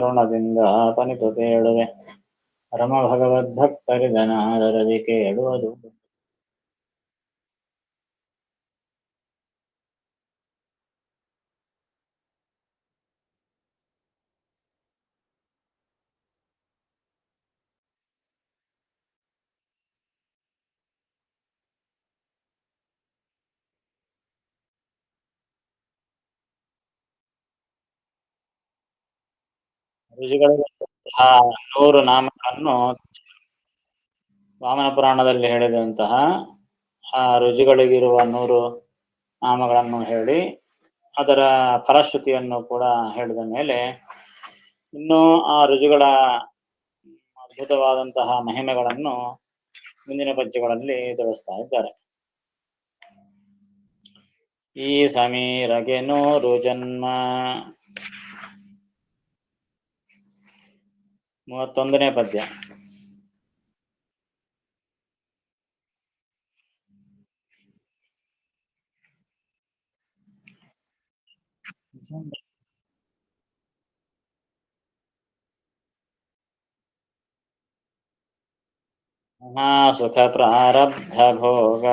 ಕರುಣದಿಂದ ಪನಿತು ಕೇಳುವೆ ಪರಮ ಭಗವದ್ಭಕ್ತರಿದನಾದರದಿ ಕೇಳುವುದು. ಋಷಿಗಳಿಗೆ 100 ನಾಮಗಳನ್ನು ವಾಮನ ಪುರಾಣದಲ್ಲಿ ಹೇಳಿದಂತಹ ಆ ರುಜುಗಳಿಗಿರುವ 100 ನಾಮಗಳನ್ನು ಹೇಳಿ ಅದರ ಫಲಶ್ರುತಿಯನ್ನು ಕೂಡ ಹೇಳಿದ ಮೇಲೆ ಇನ್ನು ಆ ರುಜುಗಳ ಅದ್ಭುತವಾದಂತಹ ಮಹಿಮೆಗಳನ್ನು ಮುಂದಿನ ಪದ್ಯಗಳಲ್ಲಿ ತಿಳಿಸ್ತಾ ಇದ್ದಾರೆ. ಈ ಸಮೀರಗೆ 100 ಜನ್ಮ. 31ನೇ ಪದ್ಯ. ಮಹಾಸುಖ ಪ್ರಾರಬ್ಧ ಭೋಗ.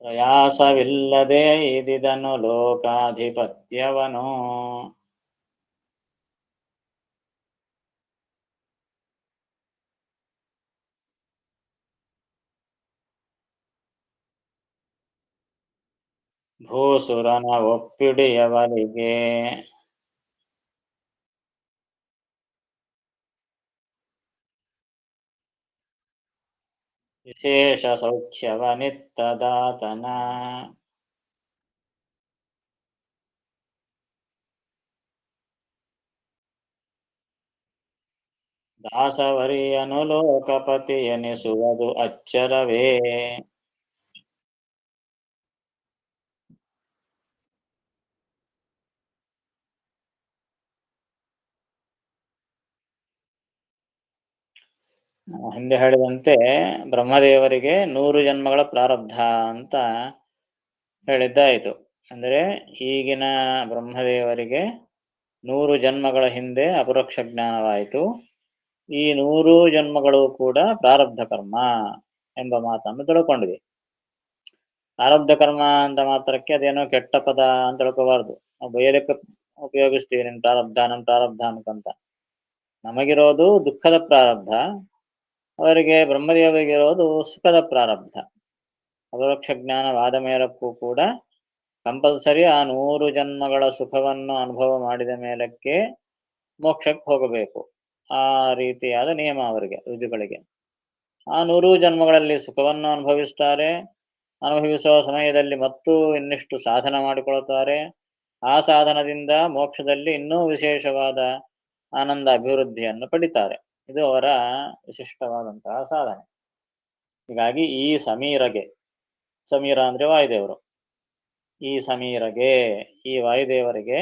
ಪ್ರಯಾಸವಿಲ್ಲದೆ ಇದಿದನು ಲೋಕಾಧಿಪತ್ಯವನು. ಭೂಸುರನ ಒಪ್ಪಿಡಿಯವರಿಗೆ. ವಿಶೇಷ ಸೌಖ್ಯವನಿತ್ತದಾತನ. ದಾಸವರಿಯನು ಲೋಕಪತಿ ಎನಿಸುವುದು ಅಚ್ಚರವೇ. ಹಿಂದೆ ಹೇಳಿದಂತೆ ಬ್ರಹ್ಮದೇವರಿಗೆ 100 ಜನ್ಮಗಳ ಪ್ರಾರಬ್ಧ ಅಂತ ಹೇಳಿದ್ದಾಯಿತು. ಅಂದರೆ ಈಗಿನ ಬ್ರಹ್ಮದೇವರಿಗೆ 100 ಜನ್ಮಗಳ ಹಿಂದೆ ಅಪರೋಕ್ಷ ಜ್ಞಾನವಾಯಿತು. ಈ 100 ಜನ್ಮಗಳು ಕೂಡ ಪ್ರಾರಬ್ಧ ಕರ್ಮ ಎಂಬ ಮಾತನ್ನು ತಿಳ್ಕೊಂಡಿದೆ. ಪ್ರಾರಬ್ಧ ಕರ್ಮ ಅಂತ ಮಾತ್ರಕ್ಕೆ ಅದೇನೋ ಕೆಟ್ಟ ಪದ ಅಂತ ತಿಳ್ಕೋಬಾರ್ದು. ನಾವು ಬಯಲಕ್ಕೆ ಉಪಯೋಗಿಸ್ತೀವಿ ನಿನ್ ಪ್ರಾರಬ್ಧ ಅನ್ಕಂತ. ನಮಗಿರೋದು ದುಃಖದ ಪ್ರಾರಬ್ಧ, ಅವರಿಗೆ ಬ್ರಹ್ಮದೇವರಿಗಿರೋದು ಸುಖದ ಪ್ರಾರಬ್ಧ. ಅಪರೋಕ್ಷ ಜ್ಞಾನವಾದ ಮೇಲಕ್ಕೂ ಕೂಡ ಕಂಪಲ್ಸರಿ ಆ 100 ಜನ್ಮಗಳ ಸುಖವನ್ನು ಅನುಭವ ಮಾಡಿದ ಮೇಲಕ್ಕೆ ಮೋಕ್ಷಕ್ಕೆ ಹೋಗಬೇಕು. ಆ ರೀತಿಯಾದ ನಿಯಮ ಅವರಿಗೆ, ರುಜುಗಳಿಗೆ. ಆ 100 ಜನ್ಮಗಳಲ್ಲಿ ಸುಖವನ್ನು ಅನುಭವಿಸ್ತಾರೆ. ಅನುಭವಿಸುವ ಸಮಯದಲ್ಲಿ ಮತ್ತು ಇನ್ನಿಷ್ಟು ಸಾಧನ ಮಾಡಿಕೊಳ್ಳುತ್ತಾರೆ. ಆ ಸಾಧನದಿಂದ ಮೋಕ್ಷದಲ್ಲಿ ಇನ್ನೂ ವಿಶೇಷವಾದ ಆನಂದ ಅಭಿವೃದ್ಧಿಯನ್ನು ಪಡಿತಾರೆ. ಇದು ಅವರ ವಿಶಿಷ್ಟವಾದಂತಹ ಸಾಧನೆ. ಹೀಗಾಗಿ ಈ ಸಮೀರಗೆ, ಸಮೀರ ಅಂದ್ರೆ ವಾಯುದೇವರು, ಈ ಸಮೀರಗೆ, ಈ ವಾಯುದೇವರಿಗೆ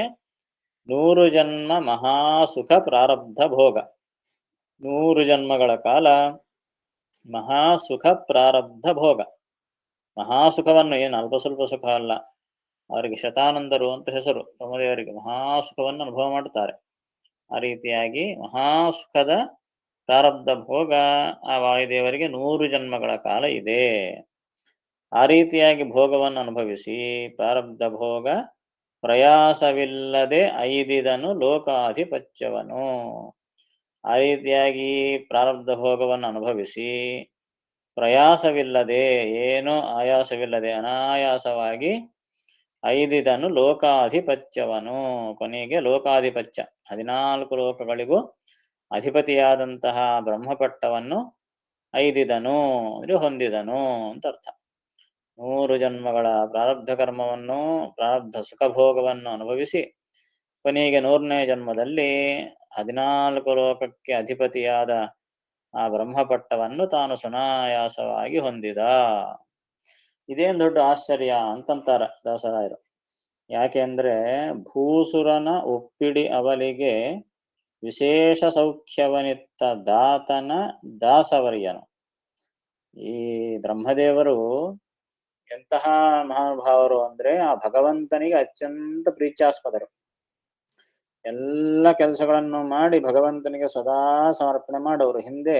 100 ಜನ್ಮ ಮಹಾಸುಖ ಪ್ರಾರಬ್ಧ ಭೋಗ. 100 ಜನ್ಮಗಳ ಕಾಲ ಮಹಾಸುಖ ಪ್ರಾರಬ್ಧ ಭೋಗ. ಮಹಾಸುಖವನ್ನು, ಏನು ಅಲ್ಪ ಸ್ವಲ್ಪ ಸುಖ ಅಲ್ಲ, ಅವರಿಗೆ ಶತಾನಂದರು ಅಂತ ಹೆಸರು. ಬ್ರಹ್ಮದೇವರಿಗೆ ಮಹಾಸುಖವನ್ನು ಅನುಭವ ಮಾಡುತ್ತಾರೆ. ಆ ರೀತಿಯಾಗಿ ಮಹಾಸುಖದ ಪ್ರಾರಬ್ಧ ಭೋಗ ಆ ವಾಯುದೇವರಿಗೆ 100 ಜನ್ಮಗಳ ಕಾಲ ಇದೆ. ಆ ರೀತಿಯಾಗಿ ಭೋಗವನ್ನು ಅನುಭವಿಸಿ ಪ್ರಾರಬ್ಧ ಭೋಗ ಪ್ರಯಾಸವಿಲ್ಲದೆ ಐದಿದನು ಲೋಕಾಧಿಪತ್ಯವನು. ಆ ರೀತಿಯಾಗಿ ಪ್ರಾರಬ್ಧ ಭೋಗವನ್ನು ಅನುಭವಿಸಿ ಪ್ರಯಾಸವಿಲ್ಲದೆ, ಏನೂ ಆಯಾಸವಿಲ್ಲದೆ ಅನಾಯಾಸವಾಗಿ ಐದಿದನು ಲೋಕಾಧಿಪತ್ಯವನು. ಕೊನೆಗೆ ಲೋಕಾಧಿಪತ್ಯ, 14 ಲೋಕಗಳಿಗೂ ಅಧಿಪತಿಯಾದಂತಹ ಬ್ರಹ್ಮಪಟ್ಟವನ್ನು ಐದಿದನು ಅಂದರೆ ಹೊಂದಿದನು ಅಂತ ಅರ್ಥ. 100 ಜನ್ಮಗಳ ಪ್ರಾರಬ್ಧ ಕರ್ಮವನ್ನು, ಪ್ರಾರಬ್ಧ ಸುಖಭೋಗವನ್ನು ಅನುಭವಿಸಿ ಕೊನೆಗೆ 100ನೇ ಜನ್ಮದಲ್ಲಿ 14 ಲೋಕಕ್ಕೆ ಅಧಿಪತಿಯಾದ ಆ ಬ್ರಹ್ಮಪಟ್ಟವನ್ನು ತಾನು ಸುನಾಯಾಸವಾಗಿ ಹೊಂದಿದ. ಇದೇನು ದೊಡ್ಡ ಆಶ್ಚರ್ಯ ಅಂತಂತಾರ ದಾಸರಾಯರು. ಯಾಕೆ ಅಂದ್ರೆ ಭೂಸುರನ ಒಪ್ಪಿಡಿ ಅವಲಿಗೆ ವಿಶೇಷ ಸೌಖ್ಯವನಿತ್ತ ದಾತನ ದಾಸವರ್ಯನು. ಈ ಬ್ರಹ್ಮದೇವರು ಎಂತಹ ಮಹಾನುಭಾವರು ಅಂದ್ರೆ ಆ ಭಗವಂತನಿಗೆ ಅತ್ಯಂತ ಪ್ರೀತ್ಯಾಸ್ಪದರು. ಎಲ್ಲ ಕೆಲಸಗಳನ್ನು ಮಾಡಿ ಭಗವಂತನಿಗೆ ಸದಾ ಸಮರ್ಪಣೆ ಮಾಡೋರು. ಹಿಂದೆ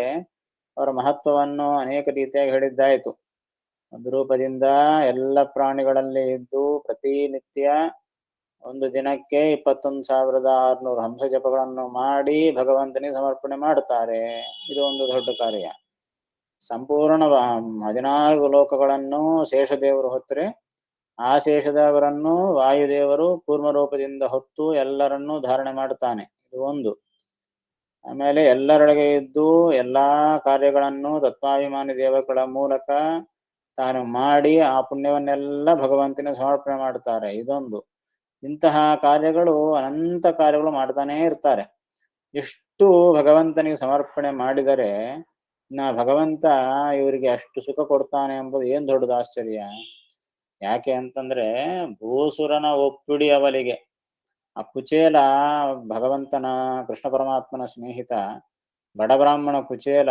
ಅವರ ಮಹತ್ವವನ್ನು ಅನೇಕ ರೀತಿಯಾಗಿ ಹೇಳಿದ್ದಾಯಿತು. ಒಂದು ರೂಪದಿಂದ ಎಲ್ಲ ಪ್ರಾಣಿಗಳಲ್ಲಿ ಇದ್ದು ಪ್ರತಿನಿತ್ಯ ಒಂದು ದಿನಕ್ಕೆ 21,600 ಹಂಸ ಜಪಗಳನ್ನು ಮಾಡಿ ಭಗವಂತನಿಗೆ ಸಮರ್ಪಣೆ ಮಾಡುತ್ತಾರೆ. ಇದು ಒಂದು ದೊಡ್ಡ ಕಾರ್ಯ. ಸಂಪೂರ್ಣ 14 ಲೋಕಗಳನ್ನು ಶೇಷದೇವರು ಹೊತ್ತರೆ ಆ ಶೇಷದೇವರನ್ನು ವಾಯುದೇವರು ಕೂರ್ಮ ರೂಪದಿಂದ ಹೊತ್ತು ಎಲ್ಲರನ್ನೂ ಧಾರಣೆ ಮಾಡುತ್ತಾನೆ. ಇದು ಒಂದು. ಆಮೇಲೆ ಎಲ್ಲರೊಳಗೆ ಇದ್ದು ಎಲ್ಲಾ ಕಾರ್ಯಗಳನ್ನು ತತ್ವಾಭಿಮಾನಿ ದೇವಗಳ ಮೂಲಕ ತಾನು ಮಾಡಿ ಆ ಪುಣ್ಯವನ್ನೆಲ್ಲ ಭಗವಂತನ ಸಮರ್ಪಣೆ ಮಾಡುತ್ತಾರೆ. ಇದೊಂದು. ಇಂತಹ ಕಾರ್ಯಗಳು ಅನಂತ ಕಾರ್ಯಗಳು ಮಾಡ್ತಾನೇ ಇರ್ತಾರೆ. ಎಷ್ಟು ಭಗವಂತನಿಗೆ ಸಮರ್ಪಣೆ ಮಾಡಿದರೆ ಭಗವಂತ ಇವರಿಗೆ ಅಷ್ಟು ಸುಖ ಕೊಡ್ತಾನೆ ಎಂಬುದು ಏನ್ ದೊಡ್ಡದು ಆಶ್ಚರ್ಯ. ಯಾಕೆ ಅಂತಂದ್ರೆ ಭೂಸುರನ ಒಪ್ಪಿಡಿ ಅವಲಿಗೆ. ಆ ಕುಚೇಲ ಭಗವಂತನ ಕೃಷ್ಣ ಪರಮಾತ್ಮನ ಸ್ನೇಹಿತ ಬಡಬ್ರಾಹ್ಮಣ ಕುಚೇಲ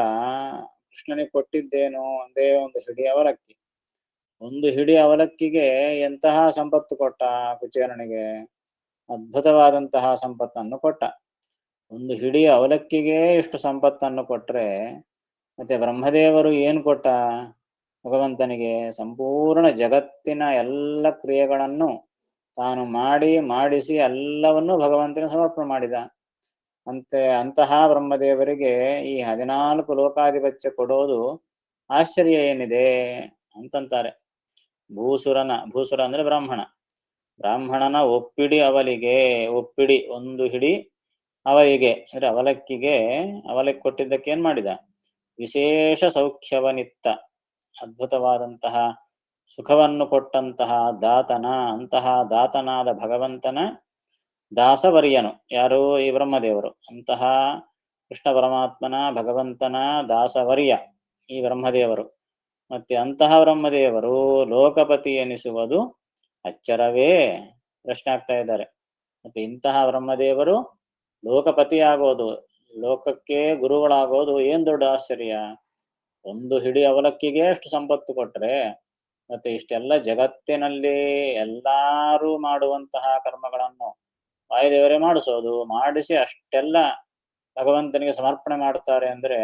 ಕೃಷ್ಣನಿಗೆ ಕೊಟ್ಟಿದ್ದೇನು ಒಂದೇ ಒಂದು ಹಿಡಿ ಅವಲಕ್ಕಿ. ಒಂದು ಹಿಡಿ ಅವಲಕ್ಕಿಗೆ ಎಂತಹ ಸಂಪತ್ತು ಕೊಟ್ಟ ಕುಚೇಲನಿಗೆ. ಅದ್ಭುತವಾದಂತಹ ಸಂಪತ್ತನ್ನು ಕೊಟ್ಟ. ಒಂದು ಹಿಡಿ ಅವಲಕ್ಕಿಗೆ ಇಷ್ಟು ಸಂಪತ್ತನ್ನು ಕೊಟ್ರೆ ಮತ್ತೆ ಬ್ರಹ್ಮದೇವರು ಏನು ಕೊಟ್ಟ ಭಗವಂತನಿಗೆ? ಸಂಪೂರ್ಣ ಜಗತ್ತಿನ ಎಲ್ಲ ಕ್ರಿಯೆಗಳನ್ನು ತಾನು ಮಾಡಿಸಿ ಎಲ್ಲವನ್ನೂ ಭಗವಂತನ ಸಮರ್ಪಣೆ ಮಾಡಿದ. ಅಂತಹ ಬ್ರಹ್ಮದೇವರಿಗೆ ಈ 14 ಲೋಕಾಧಿಪತ್ಯ ಕೊಡೋದು ಆಶ್ಚರ್ಯ ಏನಿದೆ ಅಂತಂತಾರೆ. ಭೂಸುರ ಅಂದ್ರೆ ಬ್ರಾಹ್ಮಣನ ಒಪ್ಪಿಡಿ ಅವಲಿಗೆ. ಒಪ್ಪಿಡಿ ಒಂದು ಹಿಡಿ ಅವಲಿಗೆ ಅಂದ್ರೆ ಅವಲಕ್ಕಿಗೆ ಅವಲಕ್ಕಿ ಕೊಟ್ಟಿದ್ದಕ್ಕೆ ಏನ್ ಮಾಡಿದ? ವಿಶೇಷ ಸೌಖ್ಯವನಿತ್ತ. ಅದ್ಭುತವಾದಂತಹ ಸುಖವನ್ನು ಕೊಟ್ಟಂತಹ ಅಂತಹ ದಾತನಾದ ಭಗವಂತನ ದಾಸವರ್ಯನು ಯಾರು? ಈ ಬ್ರಹ್ಮದೇವರು. ಅಂತಹ ಕೃಷ್ಣ ಪರಮಾತ್ಮನ ಭಗವಂತನ ದಾಸವರ್ಯ ಈ ಬ್ರಹ್ಮದೇವರು. ಮತ್ತೆ ಅಂತಹ ಬ್ರಹ್ಮದೇವರು ಲೋಕಪತಿ ಎನಿಸುವುದು ಅಚ್ಚರವೇ? ಪ್ರಶ್ನೆ ಆಗ್ತಾ ಇದ್ದಾರೆ. ಮತ್ತೆ ಇಂತಹ ಬ್ರಹ್ಮದೇವರು ಲೋಕಪತಿ ಆಗೋದು, ಲೋಕಕ್ಕೆ ಗುರುಗಳಾಗೋದು ಏನ್ ದೊಡ್ಡ ಆಶ್ಚರ್ಯ. ಒಂದು ಹಿಡಿ ಅವಲಕ್ಕಿಗೆ ಅಷ್ಟು ಸಂಪತ್ತು ಕೊಟ್ರೆ ಮತ್ತೆ ಇಷ್ಟೆಲ್ಲ ಜಗತ್ತಿನಲ್ಲಿ ಎಲ್ಲರೂ ಮಾಡುವಂತಹ ಕರ್ಮಗಳನ್ನು ವಾಯುದೇವರೇ ಮಾಡಿಸೋದು, ಮಾಡಿಸಿ ಅಷ್ಟೆಲ್ಲ ಭಗವಂತನಿಗೆ ಸಮರ್ಪಣೆ ಮಾಡುತ್ತಾರೆ ಅಂದ್ರೆ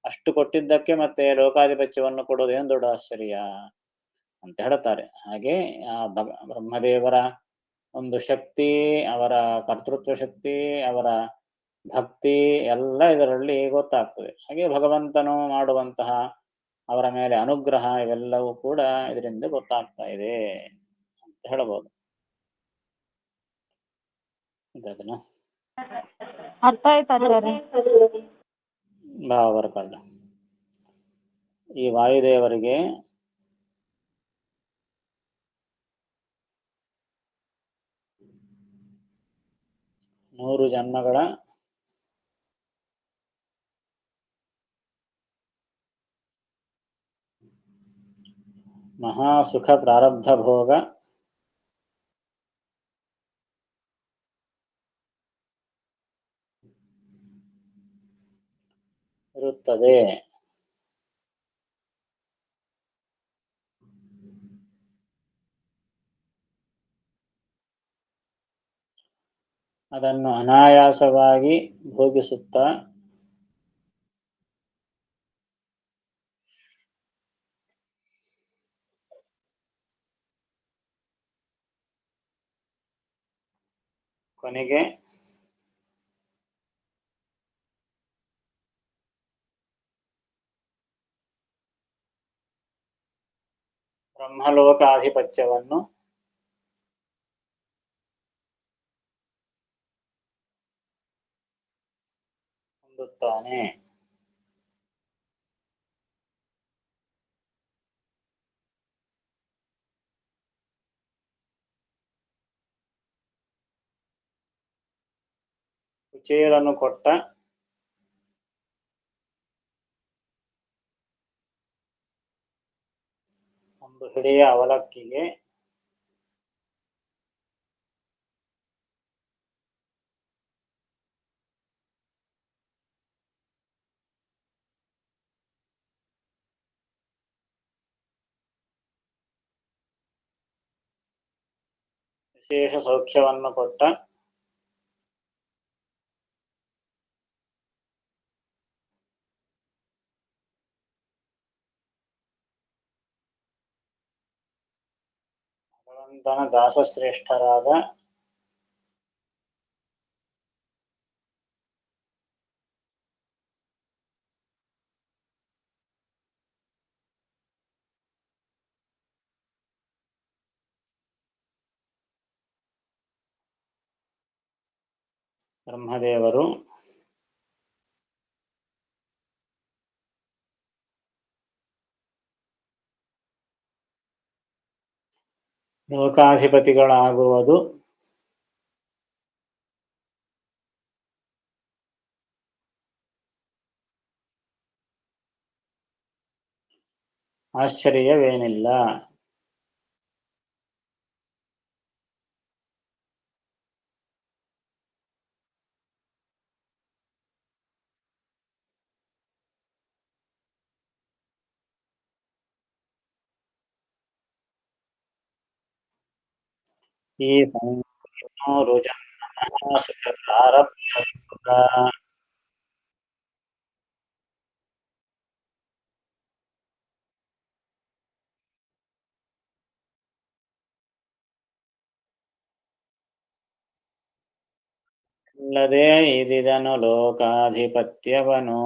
ಅಷ್ಟು ಕೊಟ್ಟಿದ್ದಕ್ಕೆ ಮತ್ತೆ ಲೋಕಾಧಿಪತ್ಯವನ್ನು ಕೊಡೋದು ಏನ್ ದೊಡ್ಡ ಆಶ್ಚರ್ಯ ಅಂತ ಹೇಳ್ತಾರೆ. ಹಾಗೆ ಆ ಬ್ರಹ್ಮದೇವರ ಒಂದು ಶಕ್ತಿ, ಅವರ ಕರ್ತೃತ್ವ ಶಕ್ತಿ, ಅವರ ಭಕ್ತಿ ಎಲ್ಲ ಇದರಲ್ಲಿ ಗೊತ್ತಾಗ್ತದೆ. ಹಾಗೆ ಭಗವಂತನು ಮಾಡುವಂತಹ ಅವರ ಮೇಲೆ ಅನುಗ್ರಹ ಇವೆಲ್ಲವೂ ಕೂಡ ಇದರಿಂದ ಗೊತ್ತಾಗ್ತಾ ಇದೆ ಅಂತ ಹೇಳಬಹುದು. ಇದನ್ನ ಅರ್ಥ ಆಯ್ತು. ಬರ್ಕಲ್ಲ. ಈ ವಾಯುದೇವರಿಗೆ ನೂರು ಜನ್ಮಗಳ ಮಹಾಸುಖ ಪ್ರಾರಬ್ಧ ಭೋಗ ಇರುತ್ತದೆ. ಅದನ್ನು ಅನಾಯಾಸವಾಗಿ ಭೋಗಿಸುತ್ತಾ ಕೊನೆಗೆ ಬ್ರಹ್ಮಲೋಕಾಧಿಪತ್ಯವನ್ನು ಹೊಂದುತ್ತಾನೆ. ಕುಚೇಲನು ಕೊಟ್ಟ ಒಂದು ಹಿಡಿಯ ಅವಲಕ್ಕಿಗೆ ವಿಶೇಷ ಸೌಖ್ಯವನ್ನು ಕೊಟ್ಟ ಭಗವಂತನ ದಾಸಶ್ರೇಷ್ಠರಾದ ಬ್ರಹ್ಮದೇವರು ಲೋಕಾಧಿಪತಿಗಳಾಗುವುದು ಆಶ್ಚರ್ಯವೇನಿಲ್ಲ. ಈ ಸಂನೋ ಜನ್ಮನಃ ಸುಖ ಪ್ರಾರಬ್ಧ ಇಲ್ಲದೆ ಇದಿದನು ಲೋಕಾಧಿಪತ್ಯವನು.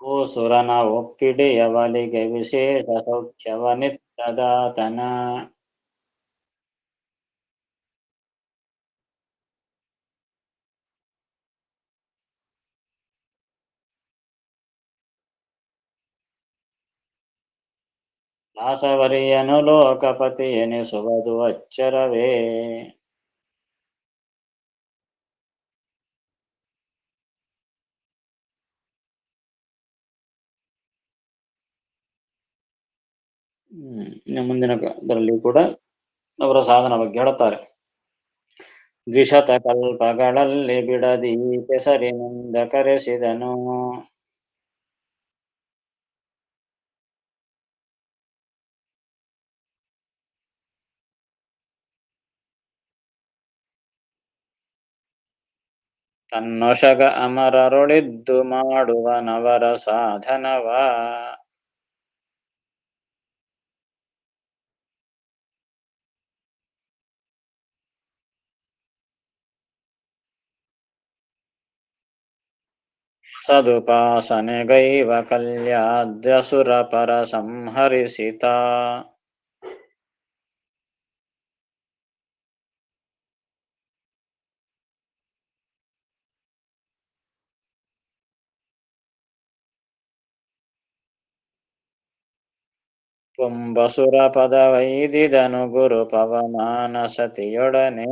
ಭೂಸುರನ ಒಪ್ಪಿಡಿಯವಲಿಗೆ ವಿಶೇಷ ಸೌಖ್ಯವನಿತ್ತದಾತನ. ದಾಸವರಿಯನು ಲೋಕಪತಿ ಎನಿಸುವುದು ಅಚ್ಚರವೇ. ಮುಂದಿನ ಇದರಲ್ಲಿ ಕೂಡ ಅವರ ಸಾಧನ ಬಗ್ಗೆ ಹೇಳುತ್ತಾರೆ. ದ್ವಿಶತಕಲ್ಪಗಳಲ್ಲಿ ಬಿಡದಿ ಕೆಸರಿನಿಂದ ಕರೆಸಿದನು. ತನ್ನೊಷಗ ಅಮರರೊಳಿದ್ದು ಮಾಡುವ ನವರ ಸಾಧನವ. ಸದುಪಾಸನೆಗೈವ ಕಲ್ಯಾದ್ಯಸುರ ಪರ ಸಂಹರಿಸಿತ. ಪುಂಬಸುರ ಪದವೈದಿದನು ಗುರು ಪವಮಾನ ಸತಿಯೊಡನೆ.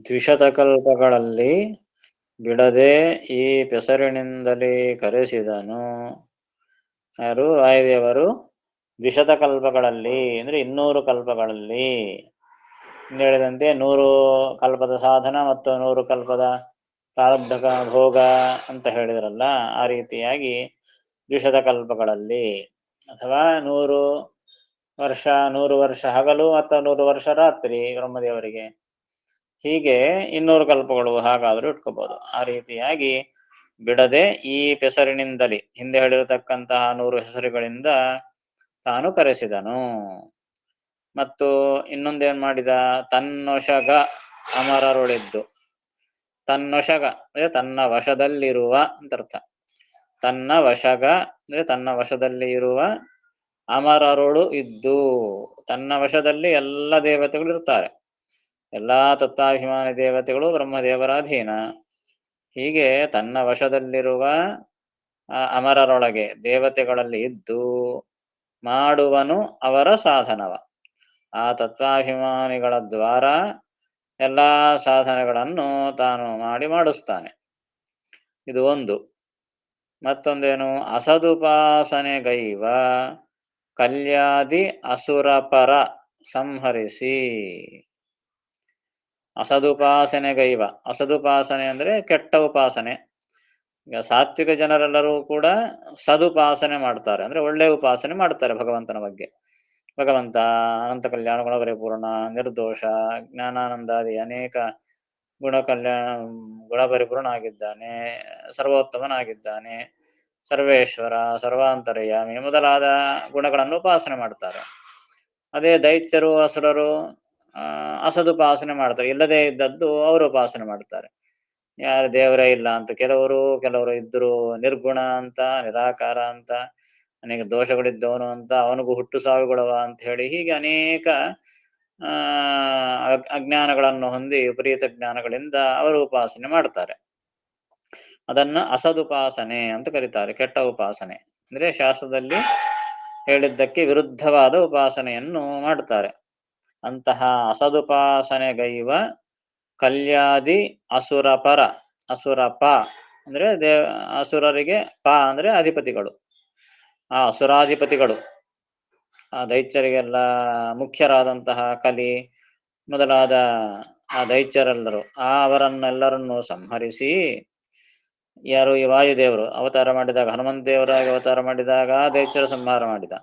ದ್ವಿಶತಕಲ್ಪಗಳಲ್ಲಿ ಬಿಡದೆ ಈ ಪೆಸರಿನಿಂದಲೇ ಕರೆಸಿದನು. ಯಾರು? ವಾಯುದೇವರು ದ್ವಿಶತಕಲ್ಪಗಳಲ್ಲಿ ಅಂದ್ರೆ 200 ಕಲ್ಪಗಳಲ್ಲಿ ಹೇಳಿದಂತೆ 100 ಕಲ್ಪದ ಸಾಧನ ಮತ್ತು 100 ಕಲ್ಪದ ಪ್ರಾರಬ್ಧಕ ಭೋಗ ಅಂತ ಹೇಳಿದ್ರಲ್ಲ, ಆ ರೀತಿಯಾಗಿ ದ್ವಿಶತಕಲ್ಪಗಳಲ್ಲಿ ಅಥವಾ 100 ವರ್ಷ 100 ವರ್ಷ ಹಗಲು ಮತ್ತು 100 ವರ್ಷ ರಾತ್ರಿ ಬ್ರಹ್ಮದೇವರಿಗೆ, ಹೀಗೆ 200 ಕಲ್ಪಗಳು ಹಾಗಾದರೂ ಇಟ್ಕೋಬಹುದು. ಆ ರೀತಿಯಾಗಿ ಬಿಡದೆ ಈ ಪೆಸರಿನಿಂದಲೇ ಹಿಂದೆ ಹೇಳಿರತಕ್ಕಂತಹ 100 ಹೆಸರುಗಳಿಂದ ತಾನು ಕರೆಸಿದನು. ಮತ್ತು ಇನ್ನೊಂದೇನ್ ಮಾಡಿದ? ತನ್ನೊಷಗ ಅಮರರೊಳಿದ್ದು. ತನ್ನೊಷಗ ಅಂದ್ರೆ ತನ್ನ ವಶದಲ್ಲಿರುವ ಅಂತ ಅರ್ಥ. ತನ್ನ ವಶಗ ಅಂದ್ರೆ ತನ್ನ ವಶದಲ್ಲಿ ಇರುವ ಅಮರರೊಳು ಇದ್ದು. ತನ್ನ ವಶದಲ್ಲಿ ಎಲ್ಲ ದೇವತೆಗಳು ಇರ್ತಾರೆ. ಎಲ್ಲಾ ತತ್ವಾಭಿಮಾನಿ ದೇವತೆಗಳು ಬ್ರಹ್ಮದೇವರ ಅಧೀನ. ಹೀಗೆ ತನ್ನ ವಶದಲ್ಲಿರುವ ಅಮರರೊಳಗೆ ದೇವತೆಗಳಲ್ಲಿ ಇದ್ದು ಮಾಡುವನು ಅವರ ಸಾಧನವ. ಆ ತತ್ವಾಭಿಮಾನಿಗಳ ದ್ವಾರ ಎಲ್ಲಾ ಸಾಧನೆಗಳನ್ನು ತಾನು ಮಾಡಿಸ್ತಾನೆ. ಇದು ಒಂದು. ಮತ್ತೊಂದೇನು, ಅಸದುಪಾಸನೆಗೈವ ಕಲ್ಯಾದಿ ಅಸುರಪರ ಸಂಹರಿಸಿ. ಅಸದುಪಾಸನೆಗೈವ, ಅಸದುಪಾಸನೆ ಅಂದ್ರೆ ಕೆಟ್ಟ ಉಪಾಸನೆ. ಈಗ ಸಾತ್ವಿಕ ಜನರೆಲ್ಲರೂ ಕೂಡ ಸದುಪಾಸನೆ ಮಾಡ್ತಾರೆ, ಅಂದ್ರೆ ಒಳ್ಳೆ ಉಪಾಸನೆ ಮಾಡ್ತಾರೆ ಭಗವಂತನ ಬಗ್ಗೆ. ಭಗವಂತ ಅನಂತ ಕಲ್ಯಾಣ ಗುಣಪರಿಪೂರ್ಣ, ನಿರ್ದೋಷ, ಜ್ಞಾನಾನಂದಾದಿ ಅನೇಕ ಗುಣಪರಿಪೂರ್ಣ ಆಗಿದ್ದಾನೆ, ಸರ್ವೋತ್ತಮನಾಗಿದ್ದಾನೆ, ಸರ್ವೇಶ್ವರ, ಸರ್ವಾಂತರ್ಯಾಮಿ ಮೊದಲಾದ ಗುಣಗಳನ್ನು ಉಪಾಸನೆ ಮಾಡ್ತಾರೆ. ಅದೇ ದೈತ್ಯರು ಅಸುರರು ಅಸದುಪಾಸನೆ ಮಾಡ್ತಾರೆ, ಇಲ್ಲದೇ ಇದ್ದದ್ದು ಅವರು ಉಪಾಸನೆ ಮಾಡ್ತಾರೆ. ಯಾರು ದೇವರೇ ಇಲ್ಲ ಅಂತ ಕೆಲವರು ಇದ್ರು ನಿರ್ಗುಣ ಅಂತ, ನಿರಾಕಾರ ಅಂತ, ಅನೇಕ ದೋಷಗಳಿದ್ದವನು ಅಂತ, ಅವನಿಗೂ ಹುಟ್ಟು ಸಾವಿಗಳವ ಅಂತ ಹೇಳಿ, ಹೀಗೆ ಅನೇಕ ಅಜ್ಞಾನಗಳನ್ನು ಹೊಂದಿ ವಿಪರೀತ ಜ್ಞಾನಗಳಿಂದ ಅವರು ಉಪಾಸನೆ ಮಾಡ್ತಾರೆ. ಅದನ್ನ ಅಸದುಪಾಸನೆ ಅಂತ ಕರೀತಾರೆ, ಕೆಟ್ಟ ಉಪಾಸನೆ. ಅಂದ್ರೆ ಶಾಸ್ತ್ರದಲ್ಲಿ ಹೇಳಿದ್ದಕ್ಕೆ ವಿರುದ್ಧವಾದ ಉಪಾಸನೆಯನ್ನು ಮಾಡ್ತಾರೆ. ಅಂತಹ ಅಸದುಪಾಸನೆಗೈವ ಕಲ್ಯಾದಿ ಅಸುರಪರ, ಅಸುರಪ ಅಂದ್ರೆ ಅಸುರರಿಗೆ ಪ ಅಂದ್ರೆ ಅಧಿಪತಿಗಳು, ಆ ಅಸುರಾಧಿಪತಿಗಳು, ಆ ದೈತ್ಯರಿಗೆಲ್ಲ ಮುಖ್ಯರಾದಂತಹ ಕಲಿ ಮೊದಲಾದ ಆ ದೈತ್ಯರೆಲ್ಲರೂ ಅವರನ್ನೆಲ್ಲರನ್ನು ಸಂಹರಿಸಿ. ಯಾರು? ಈ ವಾಯುದೇವರು ಅವತಾರ ಮಾಡಿದಾಗ, ಹನುಮಂತ ದೇವರಾಗಿ ಅವತಾರ ಮಾಡಿದಾಗ ದೈತ್ಯರ ಸಂಹಾರ ಮಾಡಿದ.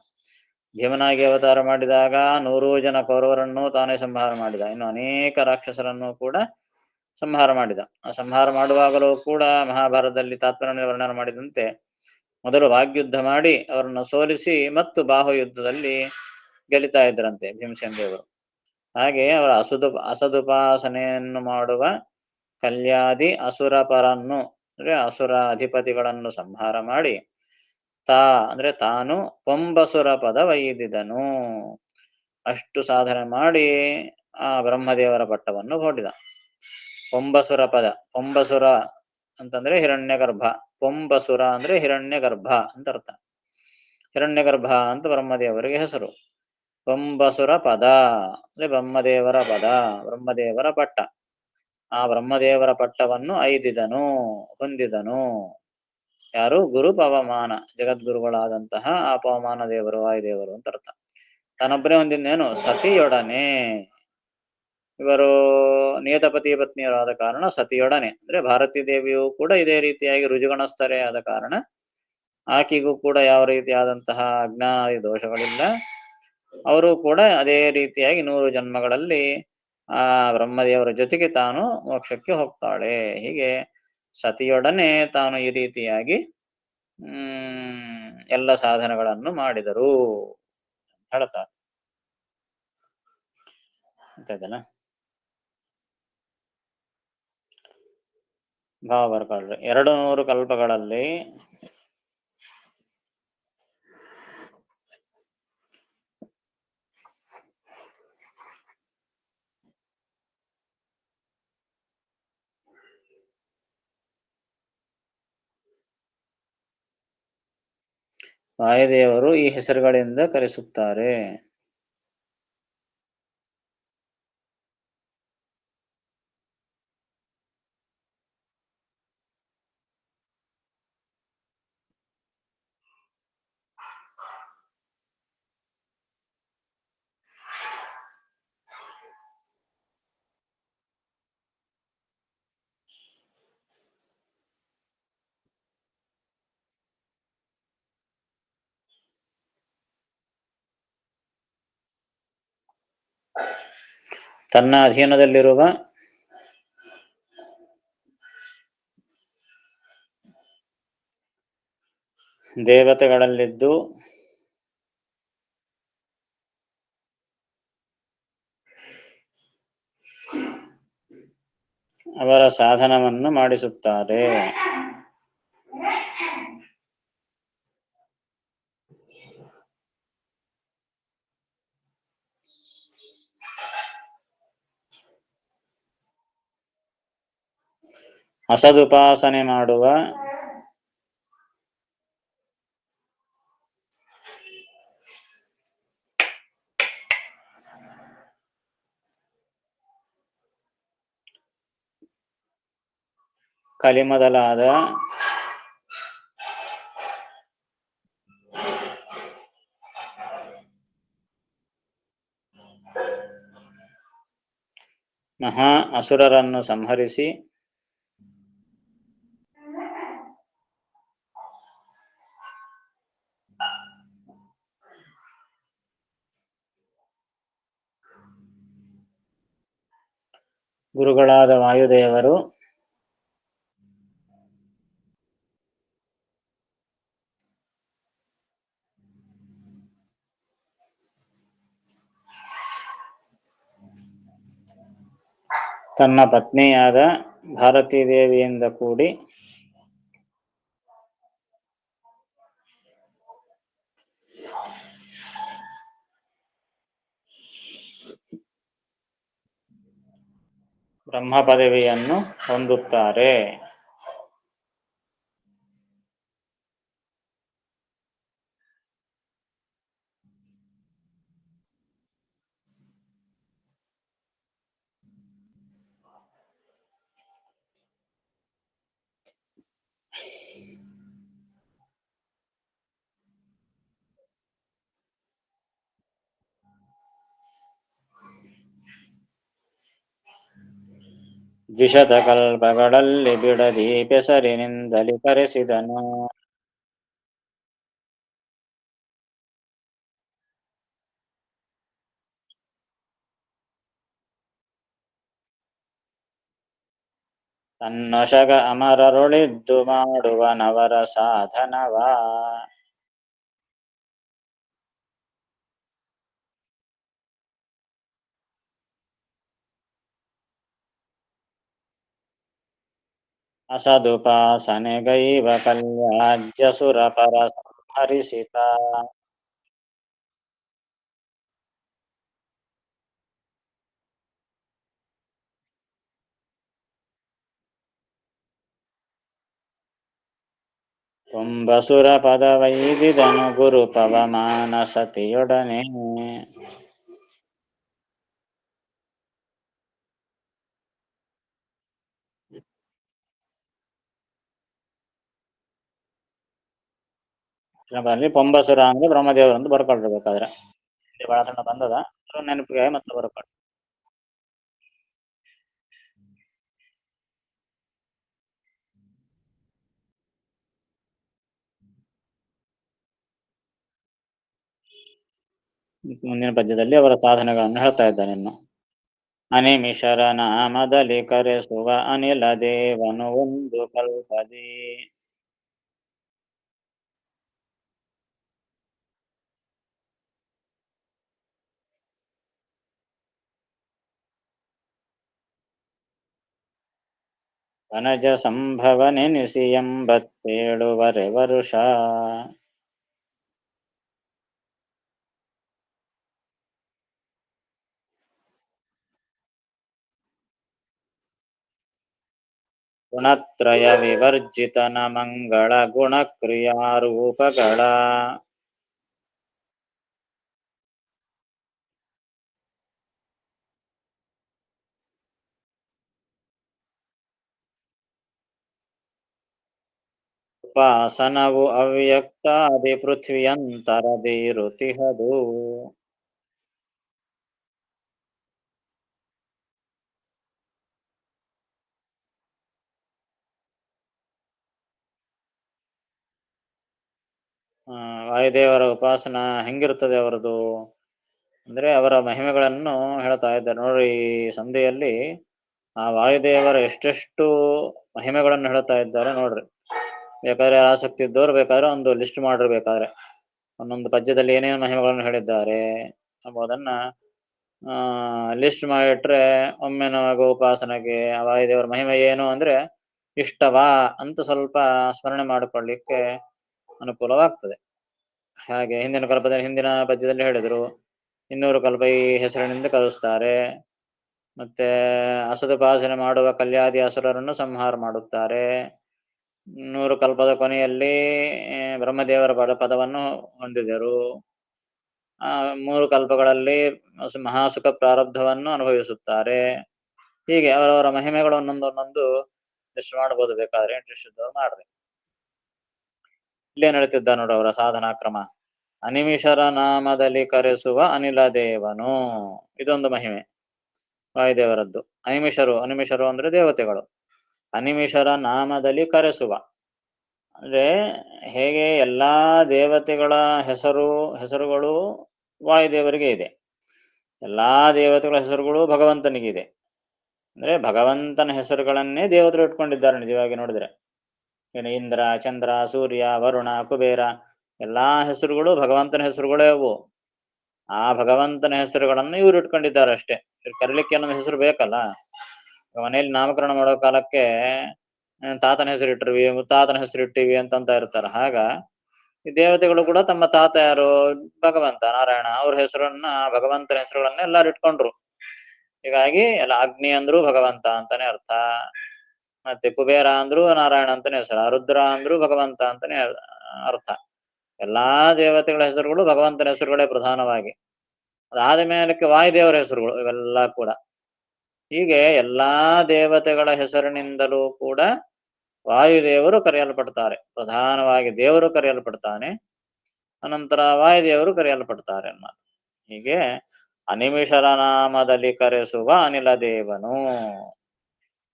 ಭೀಮನಾಗಿ ಅವತಾರ ಮಾಡಿದಾಗ 100 ಜನ ಕೌರವರನ್ನು ತಾನೇ ಸಂಹಾರ ಮಾಡಿದ. ಇನ್ನು ಅನೇಕ ರಾಕ್ಷಸರನ್ನು ಕೂಡ ಸಂಹಾರ ಮಾಡಿದ. ಆ ಸಂಹಾರ ಮಾಡುವಾಗಲೂ ಕೂಡ ಮಹಾಭಾರತದಲ್ಲಿ ತಾತ್ಪರ್ಯ ವರ್ಣನೆ ಮಾಡಿದಂತೆ ಮೊದಲು ವಾಗ್ಯುದ್ಧ ಮಾಡಿ ಅವರನ್ನು ಸೋಲಿಸಿ ಮತ್ತು ಬಾಹುಯುದ್ಧದಲ್ಲಿ ಗೆಲ್ಲಿತಾ ಇದ್ದರಂತೆ ಭೀಮಸೇನ ದೇವರು. ಹಾಗೆ ಅವರ ಅಸದುಪಾಸನೆಯನ್ನು ಮಾಡುವ ಕಲ್ಯಾದಿ ಅಸುರಪರನ್ನು ಅಂದ್ರೆ ಅಸುರ ಅಧಿಪತಿಗಳನ್ನು ಸಂಹಾರ ಮಾಡಿ ಅಂದ್ರೆ ತಾನು ಪೊಂಬಸುರ ಪದ ವೈದಿದನು. ಅಷ್ಟು ಸಾಧನೆ ಮಾಡಿ ಆ ಬ್ರಹ್ಮದೇವರ ಪಟ್ಟವನ್ನು ಹೊಡಿದ. ಪೊಂಬಸುರ ಪದ, ಪೊಂಬಸುರ ಅಂತಂದ್ರೆ ಹಿರಣ್ಯಗರ್ಭ, ಪೊಂಬಸುರ ಅಂದ್ರೆ ಹಿರಣ್ಯಗರ್ಭ ಅಂತ ಅರ್ಥ. ಹಿರಣ್ಯಗರ್ಭ ಅಂತ ಬ್ರಹ್ಮದೇವರಿಗೆ ಹೆಸರು. ಪೊಂಬಸುರ ಪದ ಅಂದ್ರೆ ಬ್ರಹ್ಮದೇವರ ಪದ, ಬ್ರಹ್ಮದೇವರ ಪಟ್ಟ. ಆ ಬ್ರಹ್ಮದೇವರ ಪಟ್ಟವನ್ನು ಐದಿದನು, ಹೊಂದಿದನು. ಯಾರು? ಗುರು ಪವಮಾನ, ಜಗದ್ಗುರುಗಳಾದಂತಹ ಆ ಪವಮಾನ ದೇವರು, ವಾಯುದೇವರು ಅಂತ ಅರ್ಥ. ತಾನೊಬ್ಬನೇ ಹೊಂದಿದ್ದೇನು? ಸತಿಯೊಡನೆ. ಇವರು ನಿಯತಪತಿ ಪತ್ನಿಯರಾದ ಕಾರಣ ಸತಿಯೊಡನೆ, ಅಂದ್ರೆ ಭಾರತೀ ದೇವಿಯು ಕೂಡ ಇದೇ ರೀತಿಯಾಗಿ ರುಜುಗಣಸ್ಥರೇ ಆದ ಕಾರಣ ಆಕೆಗೂ ಕೂಡ ಯಾವ ರೀತಿಯಾದಂತಹ ಅಜ್ಞಾನಾದಿ ದೋಷಗಳಿಲ್ಲ. ಅವರು ಕೂಡ ಅದೇ ರೀತಿಯಾಗಿ 100 ಜನ್ಮಗಳಲ್ಲಿ ಆ ಬ್ರಹ್ಮದೇವರ ಜೊತೆಗೆ ತಾನು ಮೋಕ್ಷಕ್ಕೆ ಹೋಗ್ತಾಳೆ. ಹೀಗೆ ಸತಿಯೊಡನೆ ತಾನು ಈ ರೀತಿಯಾಗಿ ಎಲ್ಲ ಸಾಧನೆಗಳನ್ನು ಮಾಡಿದರು ಹೇಳ್ತಾರೆ. ಆಯ್ತಾಯ್ತಲ್ಲ? ಭಾವ ಬರ್ಕೊಳ್ರಿ. 200 ಕಲ್ಪಗಳಲ್ಲಿ ವಾಯುದೇವರು ಈ ಹೆಸರುಗಳಿಂದ ಕರೆಸುತ್ತಾರೆ. ತನ್ನ ಅಧೀನದಲ್ಲಿರುವ ದೇವತೆಗಳಲ್ಲಿದ್ದು ಅವರ ಸಾಧನವನ್ನು ಮಾಡಿಸುತ್ತಾರೆ. ಅಸದುಪಾಸನೆ ಮಾಡುವ ಕಲಿ ಮೊದಲಾದ ಮಹಾ ಅಸುರರನ್ನು ಸಂಹರಿಸಿ ಗುರುಗಳಾದ ವಾಯುದೇವರು ತನ್ನ ಪತ್ನಿಯಾದ ಭಾರತೀ ದೇವಿಯಿಂದ ಕೂಡಿ ಬ್ರಹ್ಮ ಪದವಿಯನ್ನು ಹೊಂದುತ್ತಾರೆ. ದ್ವಿಶತಕಲ್ಪಗಳಲ್ಲಿ ಬಿಡದಿ ಪೆಸರಿನಿಂದಲಿ ಕರೆಸಿದನು. ತನ್ನೊಶಗ ಅಮರರೊಳಿದ್ದು ಮಾಡುವ ನವರ ಸಾಧನವ. ಅಸದುಪಾಸನೆಗೈವ ಕಲ್ಯಾಜ್ಯ ಸುರಪರ ಸಂಹರಿಸಿತ. ಕುಂಭಸುರ ಪದವೈದಿದನು ಗುರು ಪವಮಾನ ಸತಿಯೊಡನೆ. ಬರಲಿ ಪೊಂಬಸುರ ಅಂದ್ರೆ ಬ್ರಹ್ಮದೇವರು ಅಂತ ಬರ್ಕೊಳ್ಬೇಕಾದ್ರೆ ಬಳತನ ಬಂದದ ನೆನಪಿಗೆ ಮತ್ತೆ ಬರ್ಕೊಳ್ಳಿ. ಮುಂದಿನ ಪದ್ಯದಲ್ಲಿ ಅವರ ಸಾಧನೆಗಳನ್ನು ಹೇಳ್ತಾ ಇದ್ದಾನೆ. ಇನ್ನು ಅನಿಮಿಷರ ನಾಮದಲ್ಲಿ ಕರೆಸುವ ಅನಿಲ ದೇವನು ಒಂದು ಕಲ್ಪದಿ. ವನಜ ಸಂಭವನೆನಿಸಿ 87 ವರುಷ. ಗುಣತ್ರಯ ವಿವರ್ಜಿತನ ಮಂಗಳ ಗುಣಕ್ರಿಯಾರೂಪಗಳ. ಉಪಾಸನವು ಅವ್ಯಕ್ತಾದಿ ಪೃಥ್ವಿಯಂತರದಿರುತಿಹದು. ವಾಯುದೇವರ ಉಪಾಸನ ಹೆಂಗಿರ್ತದೆ ಅವರದು ಅಂದ್ರೆ ಅವರ ಮಹಿಮೆಗಳನ್ನು ಹೇಳ್ತಾ ಇದ್ದಾರೆ ನೋಡ್ರಿ. ಈ ಸಂಧಿಯಲ್ಲಿ ಆ ವಾಯುದೇವರ ಎಷ್ಟೆಷ್ಟು ಮಹಿಮೆಗಳನ್ನು ಹೇಳ್ತಾ ಇದ್ದಾರೆ ನೋಡ್ರಿ. ಬೇಕಾದ್ರೆ ಆಸಕ್ತಿ ಇದ್ದವ್ರು ಬೇಕಾದ್ರೆ ಒಂದು ಲಿಸ್ಟ್ ಮಾಡಿರ್ಬೇಕಾದ್ರೆ ಒಂದೊಂದು ಪದ್ಯದಲ್ಲಿ ಏನೇನು ಮಹಿಮೆಗಳನ್ನು ಹೇಳಿದ್ದಾರೆ ಎಂಬುದನ್ನ ಲಿಸ್ಟ್ ಮಾಡಿಟ್ರೆ ಒಮ್ಮೆ ನಮಗೆ ಉಪಾಸನೆಗೆ ವಾಯುದೇವರ ಮಹಿಮೆ ಏನು ಅಂದ್ರೆ ಇಷ್ಟವಾ ಅಂತ ಸ್ವಲ್ಪ ಸ್ಮರಣೆ ಮಾಡಿಕೊಳ್ಳಿಕ್ಕೆ ಅನುಕೂಲವಾಗ್ತದೆ. ಹಾಗೆ ಹಿಂದಿನ ಪದ್ಯದಲ್ಲಿ ಹೇಳಿದ್ರು 200 ಕಲ್ಪ ಈ ಹೆಸರಿನಿಂದ ಕರೆಸ್ತಾರೆ. ಮತ್ತೆ ಅಸದುಪಾಸನೆ ಮಾಡುವ ಕಲ್ಯಾದಿ ಅಸುರರನ್ನು ಸಂಹಾರ ಮಾಡುತ್ತಾರೆ. 100 ಕಲ್ಪದ ಕೊನೆಯಲ್ಲಿ ಬ್ರಹ್ಮದೇವರ ಪದವನ್ನು ಹೊಂದಿದರು. 3 ಕಲ್ಪಗಳಲ್ಲಿ ಮಹಾಸುಖ ಪ್ರಾರಬ್ಧವನ್ನು ಅನುಭವಿಸುತ್ತಾರೆ. ಹೀಗೆ ಅವರವರ ಮಹಿಮೆಗಳು ಒಂದೊಂದು ಲಿಸ್ಟ್ ಮಾಡಬಹುದು. ಬೇಕಾದ್ರೆ ಇಂಟ್ರೆಸ್ಟ್ ಇದ್ದವ್ರು ಮಾಡ್ರಿ. ಇಲ್ಲೇನ್ ಹೇಳ್ತಿದ್ದ ನೋಡ್ರಿ ಅವರ ಸಾಧನಾ ಕ್ರಮ. ಅನಿಮಿಷರ ನಾಮದಲ್ಲಿ ಕರೆಸುವ ಅನಿಲ ದೇವನು, ಇದೊಂದು ಮಹಿಮೆ. ವಾಯುದೇವರದ್ದು. ಅನಿಮಿಷರು ಅಂದ್ರೆ ದೇವತೆಗಳು. ಅನಿಮಿಷರ ನಾಮದಲ್ಲಿ ಕರೆಸುವ ಅಂದ್ರೆ ಹೇಗೆ ಎಲ್ಲಾ ದೇವತೆಗಳ ಹೆಸರುಗಳು ವಾಯುದೇವರಿಗೆ ಇದೆ, ಎಲ್ಲಾ ದೇವತೆಗಳ ಹೆಸರುಗಳು ಭಗವಂತನಿಗಿದೆ. ಅಂದ್ರೆ ಭಗವಂತನ ಹೆಸರುಗಳನ್ನೇ ದೇವತರು ಇಟ್ಕೊಂಡಿದ್ದಾರೆ ನಿಜವಾಗಿ ನೋಡಿದ್ರೆ. ಏನು ಇಂದ್ರ, ಚಂದ್ರ, ಸೂರ್ಯ, ವರುಣ, ಕುಬೇರ ಎಲ್ಲಾ ಹೆಸರುಗಳು ಭಗವಂತನ ಹೆಸರುಗಳೇ ಅವು. ಆ ಭಗವಂತನ ಹೆಸರುಗಳನ್ನು ಇವ್ರು ಇಟ್ಕೊಂಡಿದ್ದಾರೆ ಅಷ್ಟೇ. ಇವ್ರು ಕರಿಲಿಕ್ಕೆ ಅನ್ನೋ ಹೆಸರು ಬೇಕಲ್ಲ. ಮನೆಯಲ್ಲಿ ನಾಮಕರಣ ಮಾಡೋ ಕಾಲಕ್ಕೆ ತಾತನ ಹೆಸರಿಟ್ಟಿರ್ವಿ, ಮುತ್ತಾತನ ಹೆಸರಿಟ್ಟಿವಿ ಅಂತಂತ ಇರ್ತಾರ. ಹಾಗ ಈ ದೇವತೆಗಳು ಕೂಡ ತಮ್ಮ ತಾತ ಯಾರು, ಭಗವಂತ ನಾರಾಯಣ, ಅವ್ರ ಹೆಸರನ್ನ ಭಗವಂತನ ಹೆಸರುಗಳನ್ನ ಎಲ್ಲಾರು ಇಟ್ಕೊಂಡ್ರು. ಹೀಗಾಗಿ ಎಲ್ಲ ಅಗ್ನಿ ಅಂದ್ರು ಭಗವಂತ ಅಂತಾನೆ ಅರ್ಥ, ಮತ್ತೆ ಕುಬೇರ ಅಂದ್ರು ನಾರಾಯಣ ಅಂತಾನೆ ಹೆಸರು, ರುದ್ರ ಅಂದ್ರು ಭಗವಂತ ಅಂತಾನೆ ಅರ್ಥ. ಎಲ್ಲಾ ದೇವತೆಗಳ ಹೆಸರುಗಳು ಭಗವಂತನ ಹೆಸರುಗಳೇ ಪ್ರಧಾನವಾಗಿ. ಅದಾದ ಮೇಲಕ್ಕೆ ವಾಯುದೇವರ ಹೆಸರುಗಳು ಇವೆಲ್ಲ ಕೂಡ. ಹೀಗೆ ಎಲ್ಲಾ ದೇವತೆಗಳ ಹೆಸರಿನಿಂದಲೂ ಕೂಡ ವಾಯುದೇವರು ಕರೆಯಲ್ಪಡ್ತಾರೆ. ಪ್ರಧಾನವಾಗಿ ದೇವರು ಕರೆಯಲ್ಪಡ್ತಾನೆ, ಅನಂತರ ವಾಯುದೇವರು ಕರೆಯಲ್ಪಡ್ತಾರೆ ಅನ್ನೋದು. ಹೀಗೆ ಅನಿಮಿಷರ ನಾಮದಲ್ಲಿ ಕರೆಸುವ ಅನಿಲ ದೇವನು.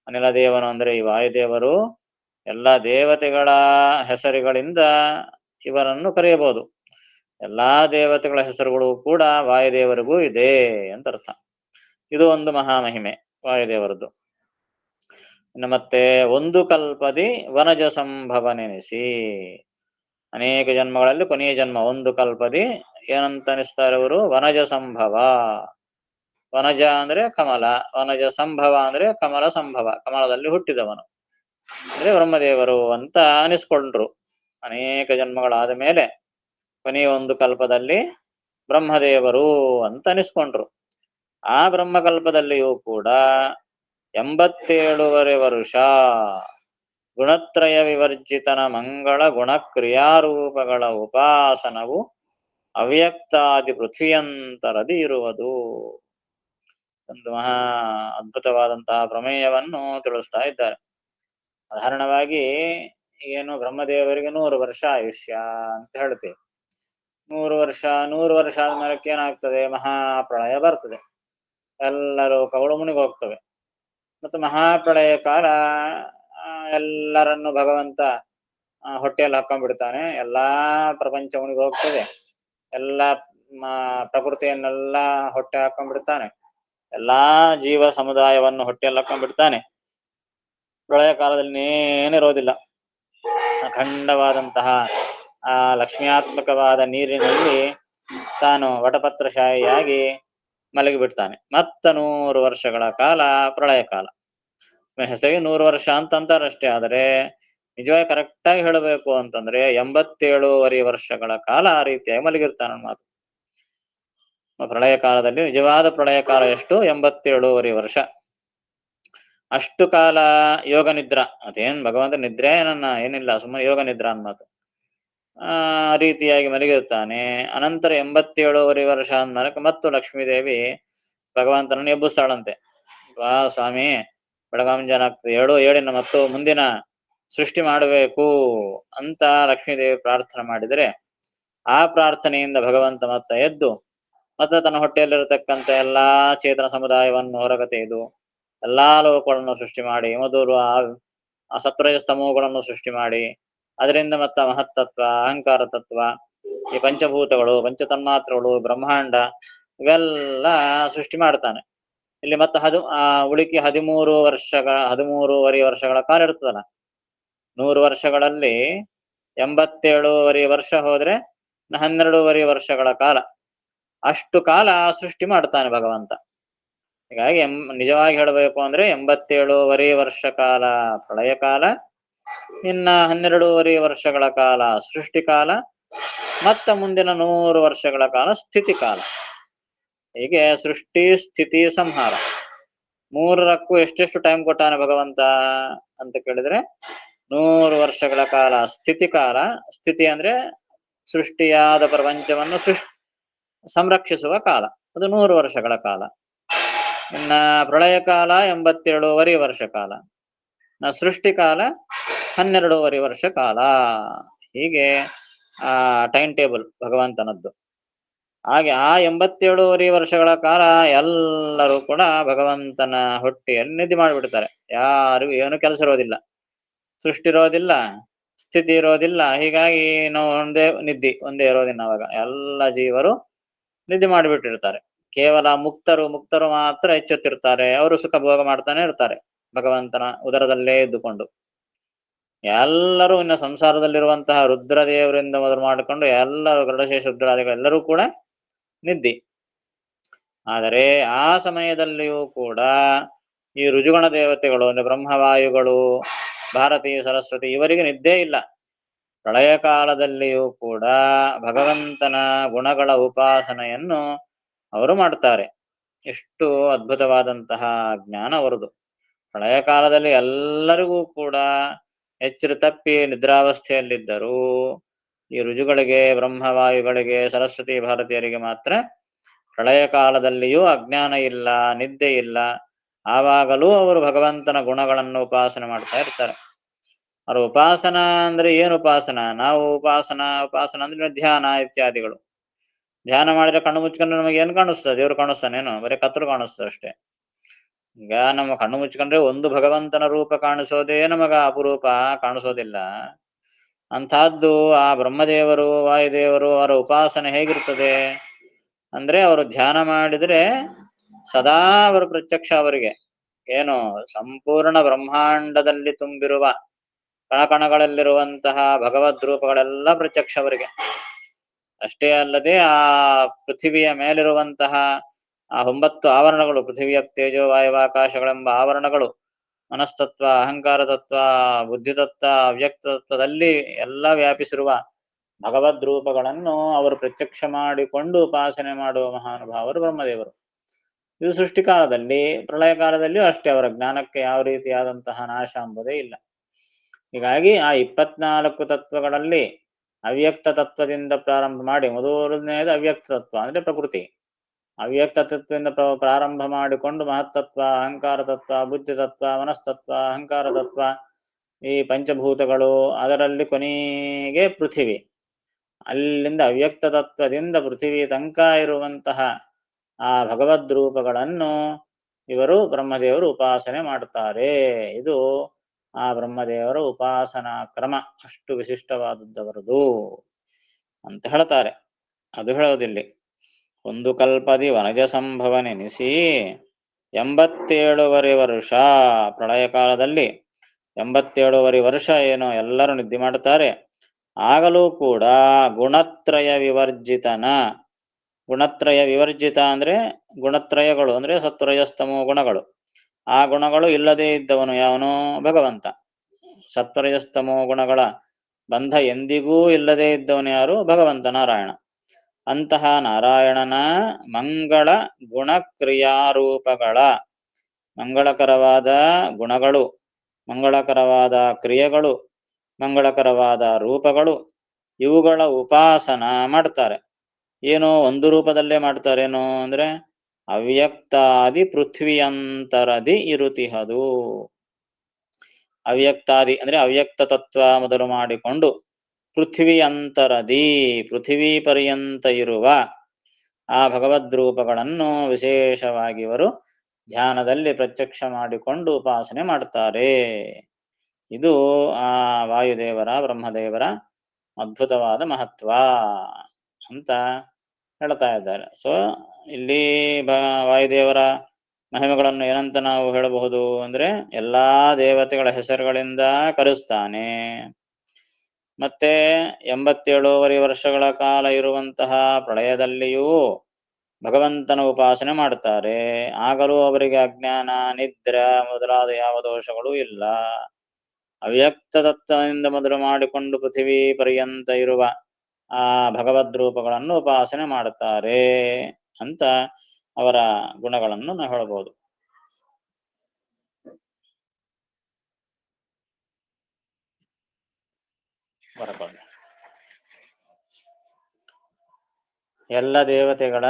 ಅನಿಲ ದೇವನು ಅಂದ್ರೆ ಈ ವಾಯುದೇವರು ಎಲ್ಲ ದೇವತೆಗಳ ಹೆಸರುಗಳಿಂದ ಇವರನ್ನು ಕರೆಯಬಹುದು. ಎಲ್ಲಾ ದೇವತೆಗಳ ಹೆಸರುಗಳು ಕೂಡ ವಾಯುದೇವರಿಗೂ ಇದೆ ಅಂತ ಅರ್ಥ. ಇದು ಒಂದು ಮಹಾಮಹಿಮೆ ವಾಯುದೇವರದ್ದು. ಇನ್ನು ಮತ್ತೆ ಒಂದು ಕಲ್ಪದಿ ವನಜ ಸಂಭವ ನೆನೆಸಿ, ಅನೇಕ ಜನ್ಮಗಳಲ್ಲಿ ಕೊನೆಯ ಜನ್ಮ ಒಂದು ಕಲ್ಪದಿ ಏನಂತ ಅನಿಸ್ತಾರೆ ಅವರು, ವನಜ ಸಂಭವ. ವನಜ ಅಂದ್ರೆ ಕಮಲ, ವನಜ ಸಂಭವ ಅಂದ್ರೆ ಕಮಲ ಸಂಭವ, ಕಮಲದಲ್ಲಿ ಹುಟ್ಟಿದವನು ಅಂದ್ರೆ ಬ್ರಹ್ಮದೇವರು ಅಂತ ಅನಿಸ್ಕೊಂಡ್ರು. ಅನೇಕ ಜನ್ಮಗಳಾದ ಮೇಲೆ ಕೊನೆಯ ಒಂದು ಕಲ್ಪದಲ್ಲಿ ಬ್ರಹ್ಮದೇವರು ಅಂತ ಅನಿಸ್ಕೊಂಡ್ರು. ಆ ಬ್ರಹ್ಮಕಲ್ಪದಲ್ಲಿಯೂ ಕೂಡ 87 ವರ್ಷ ಗುಣತ್ರಯ ವಿವರ್ಜಿತನ ಮಂಗಳ ಗುಣಕ್ರಿಯಾರೂಪಗಳ ಉಪಾಸನವು ಅವ್ಯಕ್ತಾದಿ ಪೃಥ್ವಿಯಂತರದಿ ಇರುವುದು. ಒಂದು ಮಹಾ ಅದ್ಭುತವಾದಂತಹ ಪ್ರಮೇಯವನ್ನು ತಿಳಿಸ್ತಾ ಇದ್ದಾರೆ. ಸಾಧಾರಣವಾಗಿ ಏನು ಬ್ರಹ್ಮದೇವರಿಗೆ 100 ವರ್ಷ ಆಯುಷ್ಯ ಅಂತ ಹೇಳ್ತೀವಿ. 100 ವರ್ಷ ಆದ್ಮೇಲೆ ಏನಾಗ್ತದೆ, ಮಹಾಪ್ರಳಯ ಬರ್ತದೆ, ಎಲ್ಲರೂ ಕವಳು ಮುನಿಗೆ ಹೋಗ್ತವೆ. ಮತ್ತು ಮಹಾಪ್ರಳಯ ಕಾಲ ಎಲ್ಲರನ್ನು ಭಗವಂತ ಹೊಟ್ಟೆಯಲ್ಲಿ ಹಾಕೊಂಡ್ಬಿಡ್ತಾನೆ, ಎಲ್ಲಾ ಪ್ರಪಂಚ ಮುನಿಗೆ ಹೋಗ್ತದೆ, ಎಲ್ಲ ಪ್ರಕೃತಿಯನ್ನೆಲ್ಲ ಹೊಟ್ಟೆ ಹಾಕೊಂಡ್ಬಿಡ್ತಾನೆ, ಎಲ್ಲಾ ಜೀವ ಸಮುದಾಯವನ್ನು ಹೊಟ್ಟೆಯಲ್ಲಿ ಹಾಕೊಂಡ್ಬಿಡ್ತಾನೆ. ಪ್ರಳಯ ಕಾಲದಲ್ಲಿ ಏನಿರೋದಿಲ್ಲ, ಅಖಂಡವಾದಂತಹ ಲಕ್ಷ್ಮ್ಯಾತ್ಮಕವಾದ ನೀರಿನಲ್ಲಿ ತಾನು ವಟಪತ್ರಶಾಹಿಯಾಗಿ ಮಲಗಿಬಿಡ್ತಾನೆ. ಮತ್ತ 100 ವರ್ಷಗಳ ಕಾಲ ಪ್ರಳಯ ಕಾಲ. ಹೆಸರಿಗೆ 100 ವರ್ಷ ಅಂತಂತಾರಷ್ಟೇ, ಆದರೆ ನಿಜವಾಗಿ ಕರೆಕ್ಟಾಗಿ ಹೇಳಬೇಕು ಅಂತಂದ್ರೆ 87 ವರ್ಷಗಳ ಕಾಲ ಆ ರೀತಿಯಾಗಿ ಮಲಗಿರ್ತಾನ ಮಾತು. ಪ್ರಳಯ ಕಾಲದಲ್ಲಿ ನಿಜವಾದ ಪ್ರಳಯ ಕಾಲ ಎಷ್ಟು, 87 ವರ್ಷ. ಅಷ್ಟು ಕಾಲ ಯೋಗ ನಿದ್ರಾ, ಅದೇನ್ ಭಗವಂತ ನಿದ್ರೆ ಏನಿಲ್ಲ, ಸುಮ್ಮನೆ ಯೋಗ ನಿದ್ರಾ ಅನ್ಮಾತು. ರೀತಿಯಾಗಿ ಮಲಗಿರ್ತಾನೆ. ಅನಂತರ 87 ವರ್ಷ ಅಂದ್ಮೇಲೆ ಮತ್ತು ಲಕ್ಷ್ಮೀದೇವಿ ಭಗವಂತನನ್ನು ಎಬ್ಬಿಸ್ತಾಳಂತೆ. ವಾ ಸ್ವಾಮಿ, ಬೆಳಗಾಂ ಜನ ಆಗ್ತದೆ, ಏಳಿನ ಮತ್ತು ಮುಂದಿನ ಸೃಷ್ಟಿ ಮಾಡಬೇಕು ಅಂತ ಲಕ್ಷ್ಮೀದೇವಿ ಪ್ರಾರ್ಥನೆ ಮಾಡಿದರೆ, ಆ ಪ್ರಾರ್ಥನೆಯಿಂದ ಭಗವಂತ ಮತ್ತ ಎದ್ದು ಮತ್ತೆ ತನ್ನ ಹೊಟ್ಟೆಯಲ್ಲಿರತಕ್ಕಂಥ ಎಲ್ಲಾ ಚೇತನ ಸಮುದಾಯವನ್ನು ಹೊರಗೆ ತೆಗೆದು ಎಲ್ಲಾ ಲೋಕಗಳನ್ನು ಸೃಷ್ಟಿ ಮಾಡಿ, ಮೊದಲು ಆ ಸತ್ವರಜ ಸ್ತಮೋಗಳನ್ನು ಸೃಷ್ಟಿ ಮಾಡಿ, ಅದರಿಂದ ಮತ್ತ ಮಹತ್ತತ್ವ, ಅಹಂಕಾರ ತತ್ವ, ಈ ಪಂಚಭೂತಗಳು, ಪಂಚತನ್ಮಾತ್ರಗಳು, ಬ್ರಹ್ಮಾಂಡ ಇವೆಲ್ಲ ಸೃಷ್ಟಿ ಮಾಡ್ತಾನೆ. ಇಲ್ಲಿ ಮತ್ತೆ ಉಳಿಕೆ 13.5 ವರ್ಷಗಳ ಕಾಲ ಇರ್ತದಲ್ಲ. 100 ವರ್ಷಗಳಲ್ಲಿ 87 ವರ್ಷ ಹೋದ್ರೆ 12 ವರ್ಷಗಳ ಕಾಲ, ಅಷ್ಟು ಕಾಲ ಸೃಷ್ಟಿ ಮಾಡ್ತಾನೆ ಭಗವಂತ. ಹೀಗಾಗಿ ನಿಜವಾಗಿ ಹೇಳಬೇಕು ಅಂದ್ರೆ 87 ವರ್ಷ ಕಾಲ ಪ್ರಳಯ ಕಾಲ, ಇನ್ನ 12 ವರ್ಷಗಳ ಕಾಲ ಸೃಷ್ಟಿ ಕಾಲ, ಮತ್ತ ಮುಂದಿನ 100 ವರ್ಷಗಳ ಕಾಲ ಸ್ಥಿತಿ ಕಾಲ. ಹೀಗೆ ಸೃಷ್ಟಿ, ಸ್ಥಿತಿ, ಸಂಹಾರ ಮೂರಕ್ಕೂ ಎಷ್ಟೆಷ್ಟು ಟೈಮ್ ಕೊಟ್ಟಾನೆ ಭಗವಂತ ಅಂತ ಕೇಳಿದ್ರೆ 100 ವರ್ಷಗಳ ಕಾಲ ಸ್ಥಿತಿ ಕಾಲ. ಸ್ಥಿತಿ ಅಂದ್ರೆ ಸೃಷ್ಟಿಯಾದ ಪ್ರಪಂಚವನ್ನು ಸಂರಕ್ಷಿಸುವ ಕಾಲ, ಅದು 100 ವರ್ಷಗಳ ಕಾಲ. ಇನ್ನ ಪ್ರಳಯ ಕಾಲ 87 ವರ್ಷ ಕಾಲ, ಸೃಷ್ಟಿ ಕಾಲ 12 ವರ್ಷ ಕಾಲ. ಹೀಗೆ ಟೈಮ್ ಟೇಬಲ್ ಭಗವಂತನದ್ದು. ಹಾಗೆ ಆ 87 ವರ್ಷಗಳ ಕಾಲ ಎಲ್ಲರೂ ಕೂಡ ಭಗವಂತನ ಹೊಟ್ಟೆಯಲ್ಲಿ ನಿದ್ದೆ ಮಾಡಿಬಿಡ್ತಾರೆ. ಯಾರಿಗೂ ಏನು ಕೆಲಸ ಇರೋದಿಲ್ಲ, ಸೃಷ್ಟಿ ಇರೋದಿಲ್ಲ, ಸ್ಥಿತಿ ಇರೋದಿಲ್ಲ. ಹೀಗಾಗಿ ನಾವು ಒಂದೇ ಇರೋದಿಲ್ಲ. ಅವಾಗ ಎಲ್ಲ ಜೀವರು ನಿದ್ದೆ ಮಾಡಿಬಿಟ್ಟಿರ್ತಾರೆ. ಕೇವಲ ಮುಕ್ತರು ಮಾತ್ರ ಎಚ್ಚೆತ್ತಿರ್ತಾರೆ. ಅವರು ಸುಖ ಭೋಗ ಮಾಡ್ತಾನೆ ಇರ್ತಾರೆ ಭಗವಂತನ ಉದರದಲ್ಲೇ ಇದ್ದುಕೊಂಡು. ಎಲ್ಲರೂ ಇನ್ನು ಸಂಸಾರದಲ್ಲಿರುವಂತಹ ರುದ್ರದೇವರಿಂದ ಮೊದಲು ಮಾಡಿಕೊಂಡು ಎಲ್ಲರೂ ಗರುಡಶೇಷ ರುದ್ರಾದಿಗಳೆಲ್ಲರೂ ಕೂಡ ನಿದ್ದೆ. ಆದರೆ ಆ ಸಮಯದಲ್ಲಿಯೂ ಕೂಡ ಈ ಋಜುಗಣ ದೇವತೆಗಳು ಅಂದ್ರೆ ಬ್ರಹ್ಮವಾಯುಗಳು, ಭಾರತೀ ಸರಸ್ವತಿ ಇವರಿಗೆ ನಿದ್ದೆ ಇಲ್ಲ. ಪ್ರಳಯ ಕಾಲದಲ್ಲಿಯೂ ಕೂಡ ಭಗವಂತನ ಗುಣಗಳ ಉಪಾಸನೆಯನ್ನು ಅವರು ಮಾಡ್ತಾರೆ. ಎಷ್ಟು ಅದ್ಭುತವಾದಂತಹ ಜ್ಞಾನ ಅವರದು. ಪ್ರಳಯ ಕಾಲದಲ್ಲಿ ಎಲ್ಲರಿಗೂ ಕೂಡ ಎಚ್ಚರ ತಪ್ಪಿ ನಿದ್ರಾವಸ್ಥೆಯಲ್ಲಿದ್ದರೂ ಈ ಋಜುಗಳಿಗೆ, ಬ್ರಹ್ಮವಾಯುಗಳಿಗೆ, ಸರಸ್ವತಿ ಭಾರತೀಯರಿಗೆ ಮಾತ್ರ ಪ್ರಳಯ ಕಾಲದಲ್ಲಿಯೂ ಅಜ್ಞಾನ ಇಲ್ಲ, ನಿದ್ದೆ ಇಲ್ಲ. ಆವಾಗಲೂ ಅವರು ಭಗವಂತನ ಗುಣಗಳನ್ನು ಉಪಾಸನೆ ಮಾಡ್ತಾ ಇರ್ತಾರೆ. ಅವ್ರ ಉಪಾಸನ ಅಂದ್ರೆ ಏನು ಉಪಾಸನ? ನಾವು ಉಪಾಸನ ಅಂದ್ರೆ ಧ್ಯಾನ ಇತ್ಯಾದಿಗಳು. ಧ್ಯಾನ ಮಾಡಿದ್ರೆ ಕಣ್ಣು ಮುಚ್ಕೊಂಡ್ರೆ ನಮಗೆ ಏನು ಕಾಣಿಸ್ತದೆ? ದೇವ್ರು ಕಾಣಿಸ್ತಾನೇನು? ಬರೀ ಕತ್ತಲು ಕಾಣಿಸ್ತದೆ ಅಷ್ಟೇ. ಈಗ ನಮ್ಮ ಕಣ್ಣು ಮುಚ್ಕೊಂಡ್ರೆ ಒಂದು ಭಗವಂತನ ರೂಪ ಕಾಣಿಸೋದೇ ನಮಗ ಅಪರೂಪ, ಕಾಣಿಸೋದಿಲ್ಲ. ಅಂಥದ್ದು ಆ ಬ್ರಹ್ಮದೇವರು, ವಾಯುದೇವರು ಅವರ ಉಪಾಸನೆ ಹೇಗಿರ್ತದೆ ಅಂದ್ರೆ ಅವರು ಧ್ಯಾನ ಮಾಡಿದ್ರೆ ಸದಾ ಅವರ ಪ್ರತ್ಯಕ್ಷ ಅವರಿಗೆ. ಏನು ಸಂಪೂರ್ಣ ಬ್ರಹ್ಮಾಂಡದಲ್ಲಿ ತುಂಬಿರುವ ಕಣಕಣಗಳಲ್ಲಿರುವಂತಹ ಭಗವದ್ ರೂಪಗಳೆಲ್ಲ ಪ್ರತ್ಯಕ್ಷ ಅವರಿಗೆ. ಅಷ್ಟೇ ಅಲ್ಲದೆ ಆ ಪೃಥಿವಿಯ ಮೇಲಿರುವಂತಹ ಆ 9 ಆವರಣಗಳು, ಪೃಥಿವಿಯ ತೇಜೋ ವಾಯುವಾಕಾಶಗಳೆಂಬ ಆವರಣಗಳು, ಮನಸ್ತತ್ವ, ಅಹಂಕಾರ ತತ್ವ, ಬುದ್ಧಿತತ್ವ, ಅವ್ಯಕ್ತ ತತ್ವದಲ್ಲಿ ಎಲ್ಲ ವ್ಯಾಪಿಸಿರುವ ಭಗವದ್ ರೂಪಗಳನ್ನು ಅವರು ಪ್ರತ್ಯಕ್ಷ ಮಾಡಿಕೊಂಡು ಉಪಾಸನೆ ಮಾಡುವ ಮಹಾನುಭಾವರು ಬ್ರಹ್ಮದೇವರು. ಇದು ಸೃಷ್ಟಿಕಾಲದಲ್ಲಿ. ಪ್ರಳಯ ಕಾಲದಲ್ಲಿಯೂ ಅಷ್ಟೇ, ಅವರ ಜ್ಞಾನಕ್ಕೆ ಯಾವ ರೀತಿಯಾದಂತಹ ನಾಶ ಎಂಬುದೇ ಇಲ್ಲ. ಹೀಗಾಗಿ ಆ 24 ತತ್ವಗಳಲ್ಲಿ ಅವ್ಯಕ್ತ ತತ್ವದಿಂದ ಪ್ರಾರಂಭ ಮಾಡಿ ಮೊದಲನೆಯದು ಅವ್ಯಕ್ತ ತತ್ವ ಅಂದ್ರೆ ಪ್ರಕೃತಿ. ಅವ್ಯಕ್ತ ತತ್ವದಿಂದ ಪ್ರಾರಂಭ ಮಾಡಿಕೊಂಡು ಮಹತ್ತತ್ವ, ಅಹಂಕಾರ ತತ್ವ, ಬುದ್ಧಿ ತತ್ವ, ಮನಸ್ತತ್ವ, ಅಹಂಕಾರ ತತ್ವ, ಈ ಪಂಚಭೂತಗಳು, ಅದರಲ್ಲಿ ಕೊನೆಗೆ ಪೃಥಿವಿ. ಅಲ್ಲಿಂದ ಅವ್ಯಕ್ತ ತತ್ವದಿಂದ ಪೃಥಿವಿ ತನಕ ಇರುವಂತಹ ಆ ಭಗವದ್ ರೂಪಗಳನ್ನು ಇವರು ಬ್ರಹ್ಮದೇವರು ಉಪಾಸನೆ ಮಾಡುತ್ತಾರೆ. ಇದು ಆ ಬ್ರಹ್ಮದೇವರ ಉಪಾಸನಾ ಕ್ರಮ ಅಷ್ಟು ವಿಶಿಷ್ಟವಾದದ್ದವರದು ಅಂತ ಹೇಳ್ತಾರೆ. ಅದು ಹೇಳೋದಿಲ್ಲಿ. ಒಂದು ಕಲ್ಪದಿ ವನಜ ಸಂಭವನೆನಿಸಿ 87 ವರ್ಷ, ಪ್ರಳಯ ಕಾಲದಲ್ಲಿ 87 ವರ್ಷ ಏನೋ ಎಲ್ಲರೂ ನಿದ್ದೆ ಮಾಡುತ್ತಾರೆ. ಆಗಲೂ ಕೂಡ ಗುಣತ್ರಯ ವಿವರ್ಜಿತನ, ಗುಣತ್ರಯ ವಿವರ್ಜಿತ ಅಂದ್ರೆ ಗುಣತ್ರಯಗಳು ಅಂದ್ರೆ ಸತ್ವರಜಸ್ತಮೋ ಗುಣಗಳು, ಆ ಗುಣಗಳು ಇಲ್ಲದೇ ಇದ್ದವನು ಯಾವನೋ ಭಗವಂತ. ಸತ್ವರಜಸ್ತಮೋ ಗುಣಗಳ ಬಂಧ ಎಂದಿಗೂ ಇಲ್ಲದೇ ಇದ್ದವನು ಯಾರು? ಭಗವಂತ ನಾರಾಯಣ. ಅಂತಹ ನಾರಾಯಣನ ಮಂಗಳ ಗುಣಕ್ರಿಯಾರೂಪಗಳ, ಮಂಗಳಕರವಾದ ಗುಣಗಳು, ಮಂಗಳಕರವಾದ ಕ್ರಿಯೆಗಳು, ಮಂಗಳಕರವಾದ ರೂಪಗಳು, ಇವುಗಳ ಉಪಾಸನ ಮಾಡ್ತಾರೆ. ಏನೋ ಒಂದು ರೂಪದಲ್ಲೇ ಮಾಡ್ತಾರೇನೋ ಅಂದ್ರೆ ಅವ್ಯಕ್ತಾದಿ ಪೃಥ್ವಿಯಂತರದಿ ಇರುತಿಹದು. ಅವ್ಯಕ್ತಾದಿ ಅಂದ್ರೆ ಅವ್ಯಕ್ತ ತತ್ವ ಮೊದಲು ಮಾಡಿಕೊಂಡು ಪೃಥ್ವಿ ಅಂತರದಿ, ಪೃಥ್ವಿ ಪರ್ಯಂತ ಇರುವ ಆ ಭಗವದ್ ರೂಪಗಳನ್ನು ವಿಶೇಷವಾಗಿ ಇವರು ಧ್ಯಾನದಲ್ಲಿ ಪ್ರತ್ಯಕ್ಷ ಮಾಡಿಕೊಂಡು ಉಪಾಸನೆ ಮಾಡ್ತಾರೆ. ಇದು ಆ ವಾಯುದೇವರ, ಬ್ರಹ್ಮದೇವರ ಅದ್ಭುತವಾದ ಮಹತ್ವ ಅಂತ ಹೇಳ್ತಾ ಇದ್ದಾರೆ. ಸೊ ಇಲ್ಲಿ ವಾಯುದೇವರ ಮಹಿಮೆಗಳನ್ನು ಏನಂತ ನಾವು ಹೇಳಬಹುದು ಅಂದ್ರೆ ಎಲ್ಲಾ ದೇವತೆಗಳ ಹೆಸರುಗಳಿಂದ ಕರೆಸ್ತಾನೆ. ಮತ್ತೆ 87 ವರ್ಷಗಳ ಕಾಲ ಇರುವಂತಹ ಪ್ರಳಯದಲ್ಲಿಯೂ ಭಗವಂತನ ಉಪಾಸನೆ ಮಾಡ್ತಾರೆ. ಆಗಲೂ ಅವರಿಗೆ ಅಜ್ಞಾನ, ನಿದ್ರೆ ಮೊದಲಾದ ಯಾವ ದೋಷಗಳು ಇಲ್ಲ. ಅವ್ಯಕ್ತ ತತ್ವದಿಂದ ಮೊದಲು ಮಾಡಿಕೊಂಡು ಪೃಥಿವಿ ಪರ್ಯಂತ ಇರುವ ಆ ಭಗವದ್ ರೂಪಗಳನ್ನು ಉಪಾಸನೆ ಮಾಡುತ್ತಾರೆ ಅಂತ ಅವರ ಗುಣಗಳನ್ನು ನಾವು ಹೇಳಬಹುದು. ಎಲ್ಲ ದೇವತೆಗಳ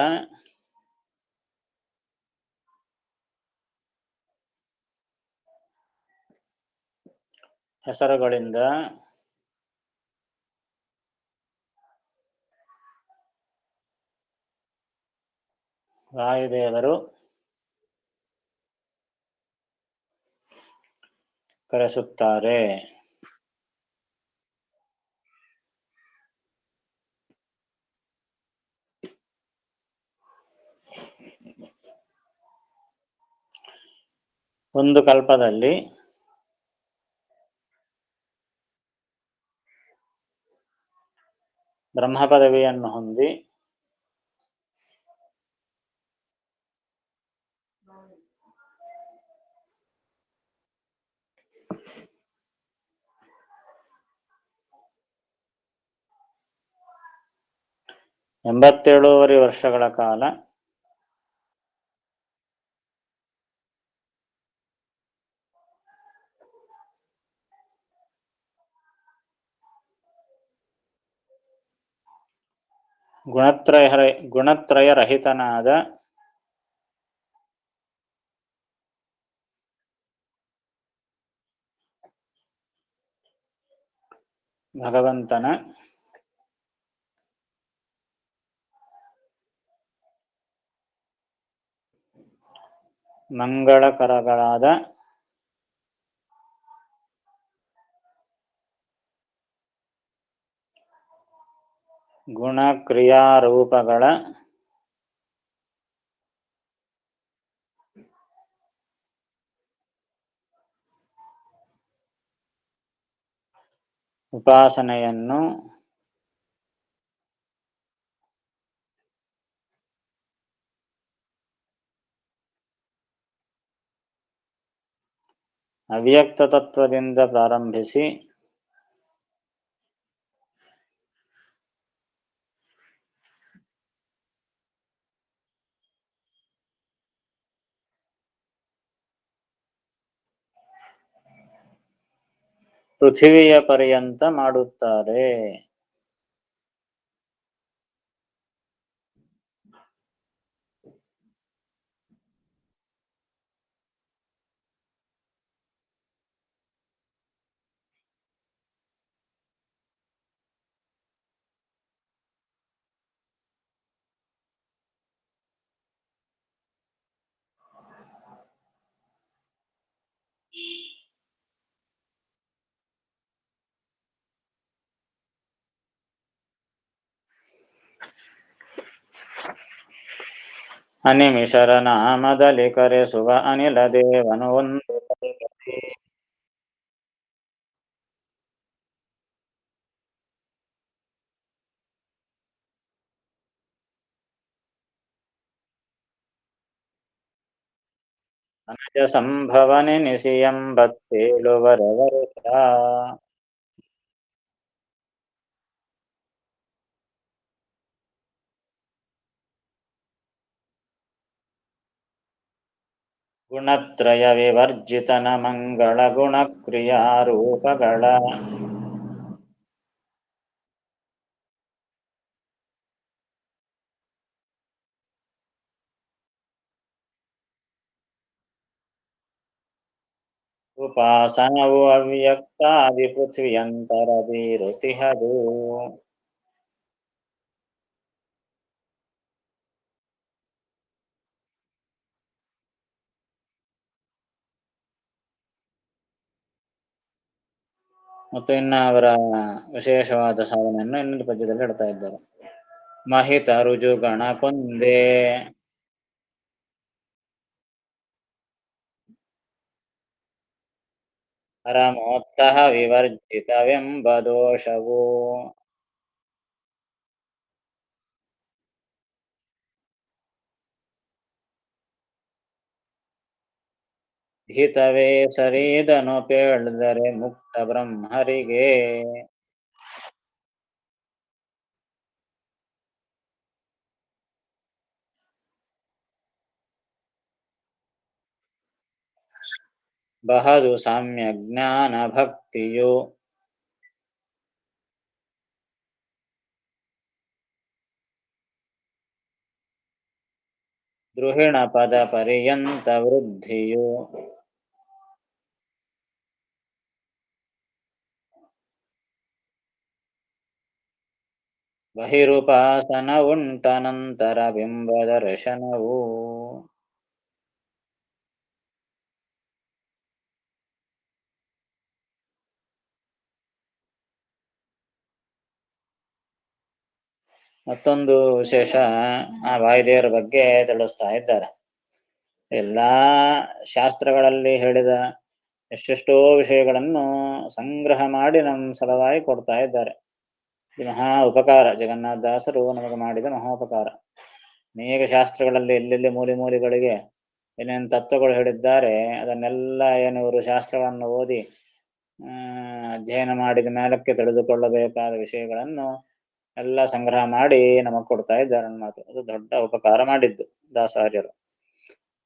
ಹೆಸರುಗಳಿಂದ ವಾಯುದೇವರು ಕರೆಸುತ್ತಾರೆ. ಒಂದು ಕಲ್ಪದಲ್ಲಿ ಬ್ರಹ್ಮ ಪದವಿಯನ್ನು ಹೊಂದಿ ಎಂಬತ್ತೇಳೂವರೆ ವರ್ಷಗಳ ಕಾಲ ಗುಣತ್ರಯರಹಿತನಾದ ಭಗವಂತನ ಮಂಗಳಕರಗಳಾದ ಗುಣಕ್ರಿಯಾರೂಪಗಳ ಉಪಾಸನೆಯನ್ನು ಅವ್ಯಕ್ತ ತತ್ವದಿಂದ ಪ್ರಾರಂಭಿಸಿ ಪೃಥಿವಿಯ ಪರ್ಯಂತ ಮಾಡುತ್ತಾರೆ. ಅನಿಮಿಷರ ನಾಮದಲ್ಲಿ ಕರೆಸುವ ಅನಿಲ ದೇವನು ಒಂದು ಕೈಯಲ್ಲಿ ಅನಜ ಸಂಭವನೆನಿಸಿ ಎಂಬತ್ತೇಳುವರೆ ವರ್ಷ ಗುಣತ್ರಯ ವಿವರ್ಜಿತನ ಮಂಗಳ ಗುಣಕ್ರಿಯಾರೂಪಗಳ ಉಪಾಸನವು ಅವ್ಯಕ್ತಾದಿ ಪೃಥ್ವಿಯಂತರದಿರುತಿಹದು. ಮತ್ತು ಇನ್ನ ಅವರ ವಿಶೇಷವಾದ ಸಾಧನೆಯನ್ನು ಇನ್ನೊಂದು ಪದ್ಯದಲ್ಲಿ ಹೇಳ್ತಾ ಇದ್ದಾರೆ. ಮಹಿತ ರುಜುಗಣ ಕೊಂದೆ ಪರಮೋತ್ತಃ ವಿವರ್ಜಿತವೆಂಬ ದೋಷವು ಹಿತವೇ ಸರಿದನು ಪೇಳ್ದರೆ ಮುಕ್ತ ಬ್ರಹ್ಮರಿಗೆ. ಬಹದು ಸಾಮ್ಯ ಜ್ಞಾನ ಭಕ್ತಿಯು ದ್ರುಹಿಣ ಪದ ಪರ್ಯಂತ ವೃದ್ಧಿಯು ಬಹಿರುಪಾಸನ ಉಂಟನಂತರ ಬಿಂಬ ದರ್ಶನವು. ಮತ್ತೊಂದು ವಿಶೇಷ ಆ ವಾಯುದೇವರ ಬಗ್ಗೆ ತಿಳಿಸ್ತಾ ಇದ್ದಾರೆ. ಎಲ್ಲಾ ಶಾಸ್ತ್ರಗಳಲ್ಲಿ ಹೇಳಿದ ಎಷ್ಟೆಷ್ಟೋ ವಿಷಯಗಳನ್ನು ಸಂಗ್ರಹ ಮಾಡಿ ನಮ್ಮ ಸಲುವಾಗಿ ಕೊಡ್ತಾ ಇದ್ದಾರೆ. ಇದು ಮಹಾ ಉಪಕಾರ, ಜಗನ್ನಾಥದಾಸರು ನಮಗೆ ಮಾಡಿದ ಮಹಾ ಉಪಕಾರ. ಅನೇಕ ಶಾಸ್ತ್ರಗಳಲ್ಲಿ ಎಲ್ಲೆಲ್ಲಿ ಮೂಲೆ ಮೂಲೆಗಳಿಗೆ ಏನೇನು ತತ್ವಗಳು ಹೇಳಿದ್ದಾರೆ ಅದನ್ನೆಲ್ಲ ಏನು ಇವರು ಶಾಸ್ತ್ರವನ್ನು ಓದಿ ಅಧ್ಯಯನ ಮಾಡಿದ ಮೇಲಕ್ಕೆ ತಿಳಿದುಕೊಳ್ಳಬೇಕಾದ ವಿಷಯಗಳನ್ನು ಎಲ್ಲ ಸಂಗ್ರಹ ಮಾಡಿ ನಮಗೆ ಕೊಡ್ತಾ ಇದ್ದಾರೆ ನನ್ನ ಮಾತು. ಅದು ದೊಡ್ಡ ಉಪಕಾರ ಮಾಡಿದ್ದು ದಾಸಾರ್ಯರು.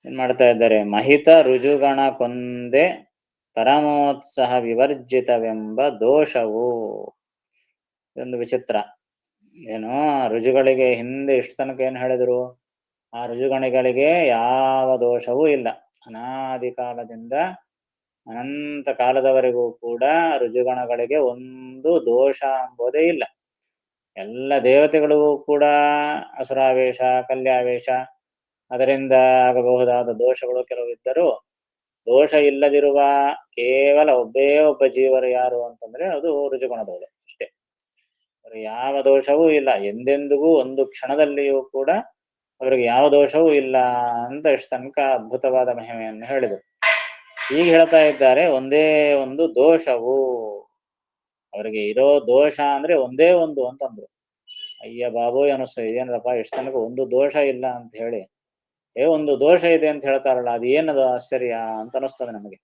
ಏನ್ ಮಾಡ್ತಾ ಇದ್ದಾರೆ? ಮಹಿತ ರುಜುಗಣ ಕೊಂದೆ ಪರಮೋತ್ಸಾಹ ವಿವರ್ಜಿತವೆಂಬ ದೋಷವು. ಇದೊಂದು ವಿಚಿತ್ರ. ಏನೋ ರುಜುಗಳಿಗೆ ಹಿಂದೆ ಇಷ್ಟು ತನಕ ಏನು ಹೇಳಿದ್ರು? ಆ ರುಜುಗಣಗಳಿಗೆ ಯಾವ ದೋಷವೂ ಇಲ್ಲ. ಅನಾದಿ ಕಾಲದಿಂದ ಅನಂತ ಕಾಲದವರೆಗೂ ಕೂಡ ರುಜುಗಣಗಳಿಗೆ ಒಂದು ದೋಷ ಎಂಬುದೇ ಇಲ್ಲ. ಎಲ್ಲ ದೇವತೆಗಳಿಗೂ ಕೂಡ ಅಸುರಾವೇಶ, ಕಲ್ಯಾವೇಶ, ಅದರಿಂದ ಆಗಬಹುದಾದ ದೋಷಗಳು ಕೆಲವಿದ್ದರೂ ದೋಷ ಇಲ್ಲದಿರುವ ಕೇವಲ ಒಬ್ಬೇ ಒಬ್ಬ ಜೀವರು ಯಾರು ಅಂತಂದ್ರೆ ಅದು ರುಜುಗುಣದವರು ಅಷ್ಟೇ. ಯಾವ ದೋಷವೂ ಇಲ್ಲ, ಎಂದೆಂದಿಗೂ ಒಂದು ಕ್ಷಣದಲ್ಲಿಯೂ ಕೂಡ ಅವರಿಗೆ ಯಾವ ದೋಷವೂ ಇಲ್ಲ ಅಂತ ಇಷ್ಟು ತನಕ ಅದ್ಭುತವಾದ ಮಹಿಮೆಯನ್ನು ಹೇಳಿದರು. ಈಗ ಹೇಳ್ತಾ ಇದ್ದಾರೆ ಒಂದೇ ಒಂದು ದೋಷವು. ಅವರಿಗೆ ಇರೋ ದೋಷ ಅಂದ್ರೆ ಒಂದೇ ಒಂದು ಅಂತಂದ್ರು. ಅಯ್ಯ ಬಾಬೋಯ್ ಅನಿಸ್ತು, ಏನಪ್ಪ ಇಷ್ಟು ತನಕ ಒಂದು ದೋಷ ಇಲ್ಲ ಅಂತ ಹೇಳಿ ಒಂದು ದೋಷ ಇದೆ ಅಂತ ಹೇಳ್ತಾರಲ್ಲ, ಅದು ಏನದು ಆಶ್ಚರ್ಯ ಅಂತ ಅನಿಸ್ತದೆ ನಮಗೆ.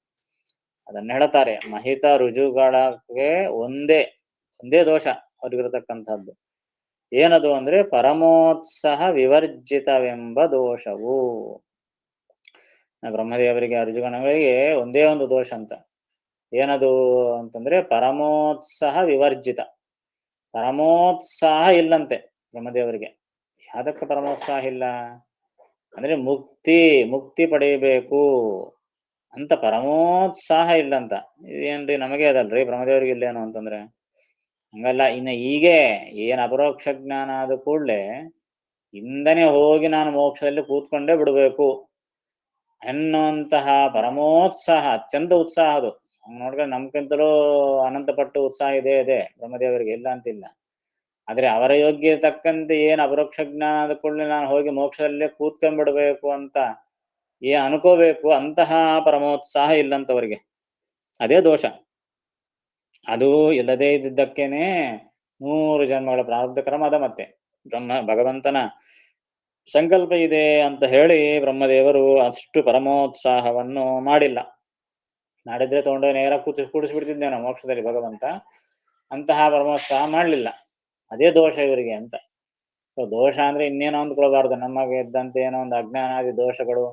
ಅದನ್ನ ಹೇಳ್ತಾರೆ, ಮಹಿತ ರುಜುಗಳಿಗೆ ಒಂದೇ ಒಂದೇ ದೋಷ ಅವ್ರಿಗಿರತಕ್ಕಂಥದ್ದು. ಏನದು ಅಂದ್ರೆ ಪರಮೋತ್ಸಾಹ ವಿವರ್ಜಿತವೆಂಬ ದೋಷವು. ಬ್ರಹ್ಮದೇವರಿಗೆ ರುಜುಗಣಗಳಿಗೆ ಒಂದೇ ಒಂದು ದೋಷ ಅಂತ. ಏನದು ಅಂತಂದ್ರೆ ಪರಮೋತ್ಸಾಹ ವಿವರ್ಜಿತ. ಪರಮೋತ್ಸಾಹ ಇಲ್ಲಂತೆ ಬ್ರಹ್ಮದೇವರಿಗೆ. ಯಾದಕ್ಕೆ ಪರಮೋತ್ಸಾಹ ಇಲ್ಲ ಅಂದ್ರೆ ಮುಕ್ತಿ ಪಡೆಯಬೇಕು ಅಂತ ಪರಮೋತ್ಸಾಹ ಇಲ್ಲಂತ. ಇದೇನ್ರಿ ನಮಗೆ ಅದಲ್ರಿ, ಬ್ರಹ್ಮದೇವರಿಗೆ ಇಲ್ಲೇನು ಅಂತಂದ್ರೆ ಹಂಗಲ್ಲ. ಇನ್ನು ಹೀಗೆ ಏನ್ ಅಪರೋಕ್ಷ ಜ್ಞಾನ ಆದ ಕೂಡ್ಲೆ ಇಂದನೇ ಹೋಗಿ ನಾನು ಮೋಕ್ಷದಲ್ಲಿ ಕೂತ್ಕೊಂಡೇ ಬಿಡಬೇಕು ಎನ್ನುವಂತಹ ಪರಮೋತ್ಸಾಹ, ಅತ್ಯಂತ ಉತ್ಸಾಹ ಅದು. ನೋಡ್ರೆ ನಮ್ಗಿಂತಲೂ ಅನಂತ ಪಟ್ಟು ಉತ್ಸಾಹ ಇದೆ ಬ್ರಹ್ಮದೇವರಿಗೆ, ಇಲ್ಲ ಅಂತಿಲ್ಲ. ಆದ್ರೆ ಅವರ ಯೋಗ್ಯ ತಕ್ಕಂತೆ ಏನು ಅಪರೋಕ್ಷ ಜ್ಞಾನ ಆದ ಕೂಡಲೇ ನಾನು ಹೋಗಿ ಮೋಕ್ಷದಲ್ಲೇ ಕೂತ್ಕೊಂಡ್ಬಿಡ್ಬೇಕು ಅಂತ ಏನ್ ಅನ್ಕೋಬೇಕು, ಅಂತಹ ಪರಮೋತ್ಸಾಹ ಇಲ್ಲಂತವರಿಗೆ. ಅದೇ ದೋಷ. ಅದು ಇಲ್ಲದೇ ಇದ್ದಿದ್ದಕ್ಕೇನೆ 100 ಜನ್ಮಗಳ ಪ್ರಾರಬ್ಧ ಕ್ರಮ ಅದ. ಮತ್ತೆ ಭಗವಂತನ ಸಂಕಲ್ಪ ಇದೆ ಅಂತ ಹೇಳಿ ಬ್ರಹ್ಮದೇವರು ಅಷ್ಟು ಪರಮೋತ್ಸಾಹವನ್ನು ಮಾಡಿಲ್ಲ. ಮಾಡಿದ್ರೆ ತಗೊಂಡು ನೇರ ಕೂಡಿಸ್ಬಿಡ್ತಿದ್ದೇನೆ ಮೋಕ್ಷದಲ್ಲಿ ಭಗವಂತ. ಅಂತಹ ಪರಮೋತ್ಸಾಹ ಮಾಡಲಿಲ್ಲ. ಅದೇ ದೋಷ ಇವರಿಗೆ ಅಂತ. ದೋಷ ಅಂದ್ರೆ ಇನ್ನೇನೋ ಅಂದ್ಕೊಳ್ಬಾರ್ದು, ನಮಗೆ ಇದ್ದಂತೆ ಏನೋ ಒಂದು ಅಜ್ಞಾನಾದಿ ದೋಷಗಳು,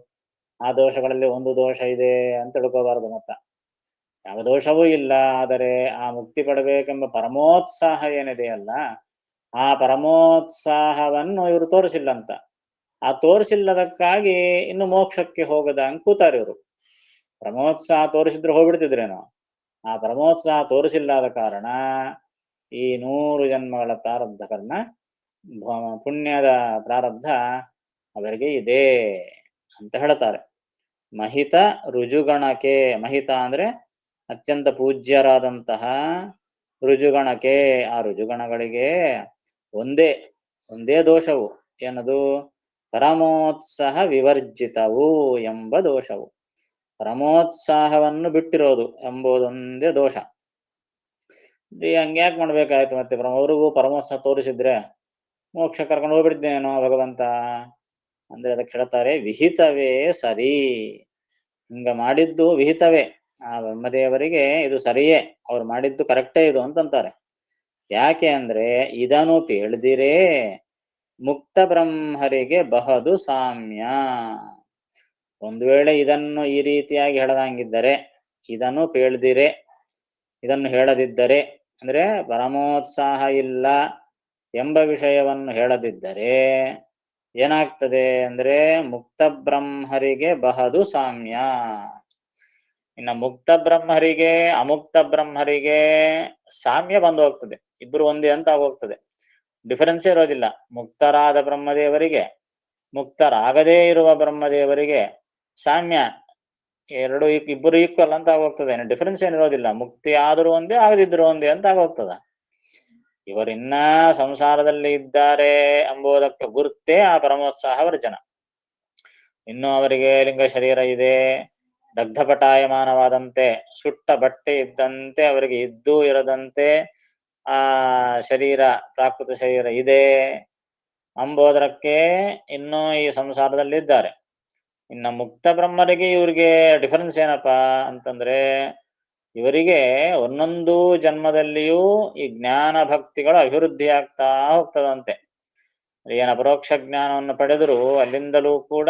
ಆ ದೋಷಗಳಲ್ಲಿ ಒಂದು ದೋಷ ಇದೆ ಅಂತ ತಿಳ್ಕೋಬಾರ್ದು. ಮತ್ತ ಯಾವ ದೋಷವೂ ಇಲ್ಲ. ಆದರೆ ಆ ಮುಕ್ತಿ ಪಡಬೇಕೆಂಬ ಪರಮೋತ್ಸಾಹ ಏನಿದೆಯಲ್ಲ, ಆ ಪರಮೋತ್ಸಾಹವನ್ನು ಇವರು ತೋರಿಸಿಲ್ಲ ಅಂತ. ಆ ತೋರಿಸಿಲ್ಲದಕ್ಕಾಗಿ ಇನ್ನು ಮೋಕ್ಷಕ್ಕೆ ಹೋಗದಂಗೆ ಕೂತಾರೆ ಇವರು. ಪರಮೋತ್ಸಾಹ ತೋರಿಸಿದ್ರೆ ಹೋಗ್ಬಿಡ್ತಿದ್ರೇನೋ. ಆ ಪರಮೋತ್ಸಾಹ ತೋರಿಸಿಲ್ಲದ ಕಾರಣ ಈ 100 ಜನ್ಮಗಳ ಪ್ರಾರಬ್ಧ ಕರ್ಮ, ಪುಣ್ಯದ ಪ್ರಾರಬ್ಧ ಅವರಿಗೆ ಇದೆ ಅಂತ ಹೇಳ್ತಾರೆ. ಮಹಿತ ರುಜುಗಣಕ್ಕೆ, ಮಹಿತ ಅಂದ್ರೆ ಅತ್ಯಂತ ಪೂಜ್ಯರಾದಂತಹ ರುಜುಗಣಕ್ಕೆ, ಆ ರುಜುಗಣಗಳಿಗೆ ಒಂದೇ ದೋಷವು. ಏನದು? ಪರಮೋತ್ಸಾಹ ವಿವರ್ಜಿತವು ಎಂಬ ದೋಷವು. ಪರಮೋತ್ಸಾಹವನ್ನು ಬಿಟ್ಟಿರೋದು ಎಂಬುದೊಂದೇ ದೋಷ. ಹಂಗ್ಯಾಕೆ ಮಾಡ್ಬೇಕಾಯ್ತು ಮತ್ತೆ? ಅವ್ರಿಗೂ ಪರಮೋತ್ಸಾಹ ತೋರಿಸಿದ್ರೆ ಮೋಕ್ಷ ಕರ್ಕೊಂಡು ಹೋಗ್ಬಿಡ್ತೇನೋ ಭಗವಂತ ಅಂದ್ರೆ ಅದಕ್ಕೆ ಹೇಳ್ತಾರೆ, ವಿಹಿತವೇ ಸರಿ. ಹಿಂಗ ಮಾಡಿದ್ದು ವಿಹಿತವೇ. ಆ ಬ್ರಹ್ಮದೇವರಿಗೆ ಇದು ಸರಿಯೇ, ಅವ್ರು ಮಾಡಿದ್ದು ಕರೆಕ್ಟೇ ಇದು ಅಂತಂತಾರೆ. ಯಾಕೆ ಅಂದ್ರೆ ಇದನ್ನು ತಿಳಿದಿರೇ ಮುಕ್ತ ಬ್ರಹ್ಮರಿಗೆ ಬಹದು ಸಾಮ್ಯ. ಒಂದು ವೇಳೆ ಇದನ್ನು ಈ ರೀತಿಯಾಗಿ ಹೇಳದಂಗಿದ್ದರೆ, ಇದನ್ನು ಪೇಳ್ದಿರೆ, ಇದನ್ನು ಹೇಳದಿದ್ದರೆ ಅಂದ್ರೆ ಪರಮೋತ್ಸಾಹ ಇಲ್ಲ ಎಂಬ ವಿಷಯವನ್ನು ಹೇಳದಿದ್ದರೆ ಏನಾಗ್ತದೆ ಅಂದ್ರೆ ಮುಕ್ತ ಬ್ರಹ್ಮರಿಗೆ ಬಹದು ಸಾಮ್ಯ. ಇನ್ನು ಮುಕ್ತ ಬ್ರಹ್ಮರಿಗೆ ಅಮುಕ್ತ ಬ್ರಹ್ಮರಿಗೆ ಸಾಮ್ಯ ಬಂದು ಹೋಗ್ತದೆ. ಇಬ್ರು ಒಂದೇ ಅಂತ ಆಗೋಗ್ತದೆ. ಡಿಫರೆನ್ಸೇ ಇರೋದಿಲ್ಲ. ಮುಕ್ತರಾದ ಬ್ರಹ್ಮದೇವರಿಗೆ ಮುಕ್ತರಾಗದೇ ಇರುವ ಬ್ರಹ್ಮದೇವರಿಗೆ ಸಾಮ್ಯ, ಎರಡು ಇಬ್ಬರು ಈಕ್ವಲ್ ಅಂತ ಆಗೋಗ್ತದೆ. ಡಿಫರೆನ್ಸ್ ಏನಿರೋದಿಲ್ಲ. ಮುಕ್ತಿ ಆದರೂ ಒಂದೇ, ಆಗದಿದ್ರು ಒಂದೇ ಅಂತ ಆಗೋಗ್ತದ. ಇವರಿನ್ನ ಸಂಸಾರದಲ್ಲಿ ಇದ್ದಾರೆ ಎಂಬುದಕ್ಕೆ ಗುರುತೇ ಆ ಪರಮೋತ್ಸಾಹ ವರ್ಜನ. ಇನ್ನು ಅವರಿಗೆ ಲಿಂಗ ಶರೀರ ಇದೆ, ದಗ್ಧಪಟಾಯಮಾನವಾದಂತೆ ಸುಟ್ಟ ಬಟ್ಟೆ ಇದ್ದಂತೆ ಅವರಿಗೆ ಇದ್ದೂ ಇರದಂತೆ ಆ ಶರೀರ, ಪ್ರಾಕೃತ ಶರೀರ ಇದೆ ಅಂಬೋದಕ್ಕೆ ಇನ್ನೂ ಈ ಸಂಸಾರದಲ್ಲಿ ಇದ್ದಾರೆ. ಇನ್ನು ಮುಕ್ತ ಬ್ರಹ್ಮರಿಗೆ ಇವ್ರಿಗೆ ಡಿಫರೆನ್ಸ್ ಏನಪ್ಪಾ ಅಂತಂದ್ರೆ, ಇವರಿಗೆ ಒಂದೊಂದು ಜನ್ಮದಲ್ಲಿಯೂ ಈ ಜ್ಞಾನ ಭಕ್ತಿಗಳು ಅಭಿವೃದ್ಧಿ ಆಗ್ತಾ ಹೋಗ್ತದಂತೆ. ಏನು ಅಪರೋಕ್ಷ ಜ್ಞಾನವನ್ನು ಪಡೆದರೂ ಅಲ್ಲಿಂದಲೂ ಕೂಡ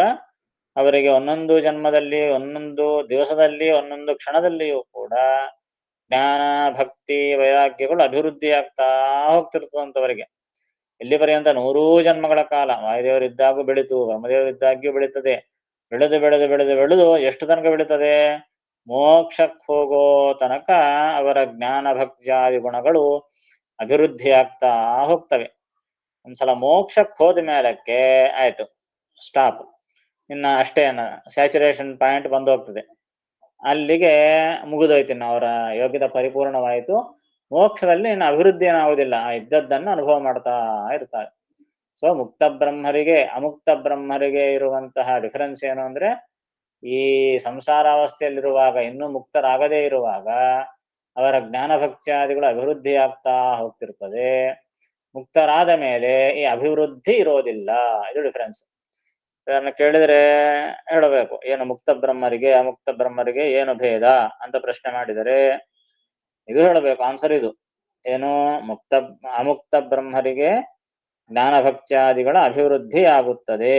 ಅವರಿಗೆ ಒಂದೊಂದು ಜನ್ಮದಲ್ಲಿ, ಒಂದೊಂದು ದಿವಸದಲ್ಲಿ, ಒಂದೊಂದು ಕ್ಷಣದಲ್ಲಿಯೂ ಕೂಡ ಜ್ಞಾನ ಭಕ್ತಿ ವೈರಾಗ್ಯಗಳು ಅಭಿವೃದ್ಧಿ ಆಗ್ತಾ ಹೋಗ್ತಿರ್ತದಂತವರಿಗೆ. ಎಲ್ಲಿ ಪರ್ಯಂತ 100 ಜನ್ಮಗಳ ಕಾಲ ವಾಯುದೇವರಿದ್ದಾಗೂ ಬೆಳೀತು, ಬ್ರಹ್ಮದೇವರಿದ್ದಾಗ್ಯೂ ಬೆಳೀತದೆ. ಬೆಳೆದು ಬೆಳೆದು ಬೆಳೆದು ಬೆಳೆದು ಎಷ್ಟು ತನಕ ಬೆಳೀತದೆ? ಮೋಕ್ಷಕ್ಕೆ ಹೋಗೋ ತನಕ ಅವರ ಜ್ಞಾನ ಭಕ್ತಿಯಾದಿ ಗುಣಗಳು ಅಭಿವೃದ್ಧಿ ಆಗ್ತಾ ಹೋಗ್ತವೆ. ಒಂದ್ಸಲ ಮೋಕ್ಷಕ್ಕೆ ಹೋದ ಮೇಲಕ್ಕೆ ಆಯ್ತು, ಸ್ಟಾಪ್. ಇನ್ನು ಅಷ್ಟೇ, ಸ್ಯಾಚುರೇಷನ್ ಪಾಯಿಂಟ್ ಬಂದು ಹೋಗ್ತದೆ. ಅಲ್ಲಿಗೆ ಮುಗಿದೋಯ್ತು, ಇನ್ನು ಅವರ ಯೋಗ್ಯತೆ ಪರಿಪೂರ್ಣವಾಯಿತು. ಮೋಕ್ಷದಲ್ಲಿ ಇನ್ನು ಅಭಿವೃದ್ಧಿ ಏನಾಗುವುದಿಲ್ಲ, ಇದ್ದದ್ದನ್ನು ಅನುಭವ ಮಾಡ್ತಾ ಇರ್ತಾರೆ. ಸೊ ಮುಕ್ತ ಬ್ರಹ್ಮರಿಗೆ ಅಮುಕ್ತ ಬ್ರಹ್ಮರಿಗೆ ಇರುವಂತಹ ಡಿಫರೆನ್ಸ್ ಏನು ಅಂದ್ರೆ, ಈ ಸಂಸಾರಾವಸ್ಥೆಯಲ್ಲಿರುವಾಗ, ಇನ್ನೂ ಮುಕ್ತರಾಗದೇ ಇರುವಾಗ ಅವರ ಜ್ಞಾನ ಭಕ್ತ್ಯಾದಿಗಳು ಅಭಿವೃದ್ಧಿ ಆಗ್ತಾ ಹೋಗ್ತಿರ್ತದೆ. ಮುಕ್ತರಾದ ಮೇಲೆ ಈ ಅಭಿವೃದ್ಧಿ ಇರೋದಿಲ್ಲ. ಇದು ಡಿಫರೆನ್ಸ್. ಇದನ್ನು ಕೇಳಿದ್ರೆ ಹೇಳಬೇಕು, ಏನು ಮುಕ್ತ ಬ್ರಹ್ಮರಿಗೆ ಅಮುಕ್ತ ಬ್ರಹ್ಮರಿಗೆ ಏನು ಭೇದ ಅಂತ ಪ್ರಶ್ನೆ ಮಾಡಿದರೆ ಇದು ಹೇಳಬೇಕು, ಆನ್ಸರ್ ಇದು. ಏನು, ಅಮುಕ್ತ ಬ್ರಹ್ಮರಿಗೆ ಜ್ಞಾನ ಭಕ್ತ್ಯಾದಿಗಳ ಅಭಿವೃದ್ಧಿ ಆಗುತ್ತದೆ,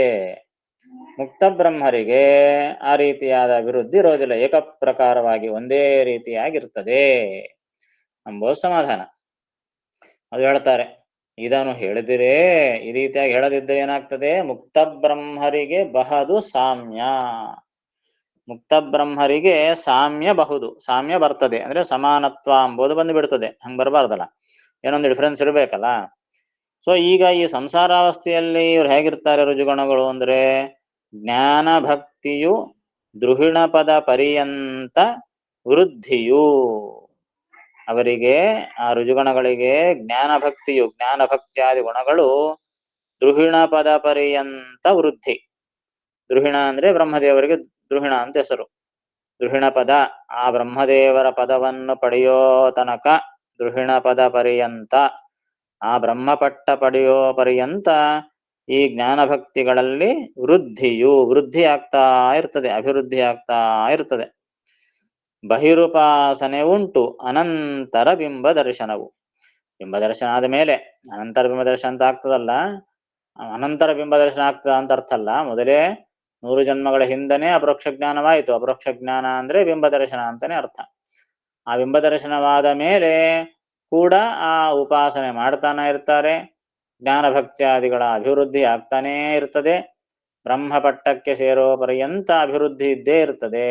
ಮುಕ್ತ ಬ್ರಹ್ಮರಿಗೆ ಆ ರೀತಿಯಾದ ಅಭಿವೃದ್ಧಿ ಇರೋದಿಲ್ಲ, ಏಕಪ್ರಕಾರವಾಗಿ ಒಂದೇ ರೀತಿಯಾಗಿರ್ತದೆ ಎಂಬುದು ಸಮಾಧಾನ. ಅದು ಹೇಳ್ತಾರೆ, ಇದನ್ನು ಹೇಳಿದಿರೇ ಈ ರೀತಿಯಾಗಿ ಹೇಳದಿದ್ದರೆ ಏನಾಗ್ತದೆ? ಮುಕ್ತ ಬ್ರಹ್ಮರಿಗೆ ಬಹದು ಸಾಮ್ಯ, ಮುಕ್ತ ಬ್ರಹ್ಮರಿಗೆ ಸಾಮ್ಯ ಬಹುದು, ಸಾಮ್ಯ ಬರ್ತದೆ ಅಂದ್ರೆ ಸಮಾನತ್ವ ಎಂಬುದು ಬಂದು ಬಿಡ್ತದೆ. ಹಂಗೆ ಬರಬಾರ್ದಲ್ಲ, ಏನೊಂದು ಡಿಫ್ರೆನ್ಸ್ ಇರಬೇಕಲ್ಲ. ಸೊ ಈಗ ಈ ಸಂಸಾರಾವಸ್ಥೆಯಲ್ಲಿ ಇವ್ರು ಹೇಗಿರ್ತಾರೆ ರುಜುಗಣಗಳು ಅಂದ್ರೆ, ಜ್ಞಾನ ಭಕ್ತಿಯು ದ್ರುಹಿಣ ಪದ ಪರ್ಯಂತ ವೃದ್ಧಿಯು, ಅವರಿಗೆ ಆ ರುಜುಗಣಗಳಿಗೆ ಜ್ಞಾನ ಭಕ್ತಿಯು, ಜ್ಞಾನ ಭಕ್ತಿಯಾದಿ ಗುಣಗಳು ದ್ರುಹಿಣ ಪದ ಪರ್ಯಂತ ವೃದ್ಧಿ. ದ್ರುಹಿಣ ಅಂದ್ರೆ ಬ್ರಹ್ಮದೇವರಿಗೆ ದ್ರುಹಿಣ ಅಂತ ಹೆಸರು. ದ್ರುಹಿಣ ಪದ, ಆ ಬ್ರಹ್ಮದೇವರ ಪದವನ್ನು ಪಡೆಯೋ ತನಕ, ದ್ರುಹಿಣ ಪದ ಪರ್ಯಂತ, ಆ ಬ್ರಹ್ಮಪಟ್ಟ ಪಡೆಯೋ ಪರ್ಯಂತ ಈ ಜ್ಞಾನ ಭಕ್ತಿಗಳಲ್ಲಿ ವೃದ್ಧಿಯು, ವೃದ್ಧಿ ಆಗ್ತಾ ಇರ್ತದೆ, ಅಭಿವೃದ್ಧಿ ಆಗ್ತಾ ಇರ್ತದೆ. ಬಹಿರುಪಾಸನೆ ಉಂಟು, ಅನಂತರ ಬಿಂಬ ದರ್ಶನವು. ಬಿಂಬ ದರ್ಶನ ಆದ ಮೇಲೆ ಅನಂತರ ಬಿಂಬ ದರ್ಶನ ಅಂತ ಆಗ್ತದಲ್ಲ, ಅನಂತರ ಬಿಂಬ ದರ್ಶನ ಆಗ್ತದ ಅಂತ ಅರ್ಥ ಅಲ್ಲ. ಮೊದಲೇ 100 ಜನ್ಮಗಳ ಹಿಂದನೇ ಅಪರೋಕ್ಷ ಜ್ಞಾನವಾಯಿತು. ಅಪರೋಕ್ಷ ಜ್ಞಾನ ಅಂದ್ರೆ ಬಿಂಬ ದರ್ಶನ ಅಂತಾನೆ ಅರ್ಥ. ಆ ಬಿಂಬ ದರ್ಶನವಾದ ಮೇಲೆ ಕೂಡ ಆ ಉಪಾಸನೆ ಮಾಡ್ತಾನೆ ಇರ್ತಾರೆ, ಜ್ಞಾನ ಭಕ್ತ್ಯಾದಿಗಳ ಅಭಿವೃದ್ಧಿ ಆಗ್ತಾನೇ ಇರ್ತದೆ. ಬ್ರಹ್ಮಪಟ್ಟಕ್ಕೆ ಸೇರೋ ಪರ್ಯಂತ ಅಭಿವೃದ್ಧಿ ಇದ್ದೇ ಇರ್ತದೆ.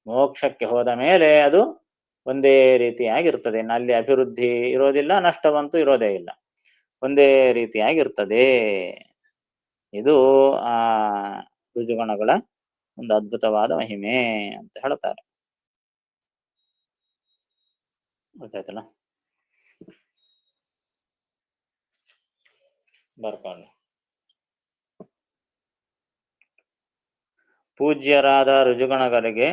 ಮೋಕ್ಷಕ್ಕೆ ಹೋದ ಮೇಲೆ ಅದು ಒಂದೇ ರೀತಿಯಾಗಿರ್ತದೆ. ಅಲ್ಲಿ ಅಭಿವೃದ್ಧಿ ಇರೋದಿಲ್ಲ, ನಷ್ಟವಂತೂ ಇರೋದೇ ಇಲ್ಲ, ಒಂದೇ ರೀತಿಯಾಗಿರ್ತದೆ. ಇದು ಆ ರುಜುಗಣಗಳ ಒಂದು ಅದ್ಭುತವಾದ ಮಹಿಮೆ ಅಂತ ಹೇಳ್ತಾರೆ. ಗೊತ್ತಾಯ್ತಲ್ಲ? ಬರ್ಕೊಂಡು ಪೂಜ್ಯರಾದ ರುಜುಗಣಗಳಿಗೆ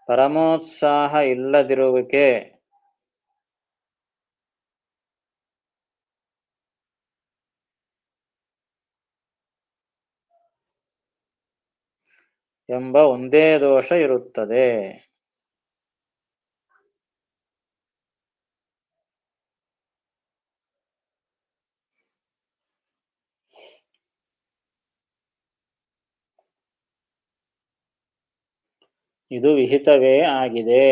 ಪರಮೋತ್ಸಾಹ ಇಲ್ಲದಿರುವಿಕೆ ಎಂಬ ಒಂದೇ ದೋಷ ಇರುತ್ತದೆ. ಇದು ವಿಹಿತವೇ ಆಗಿದೆ.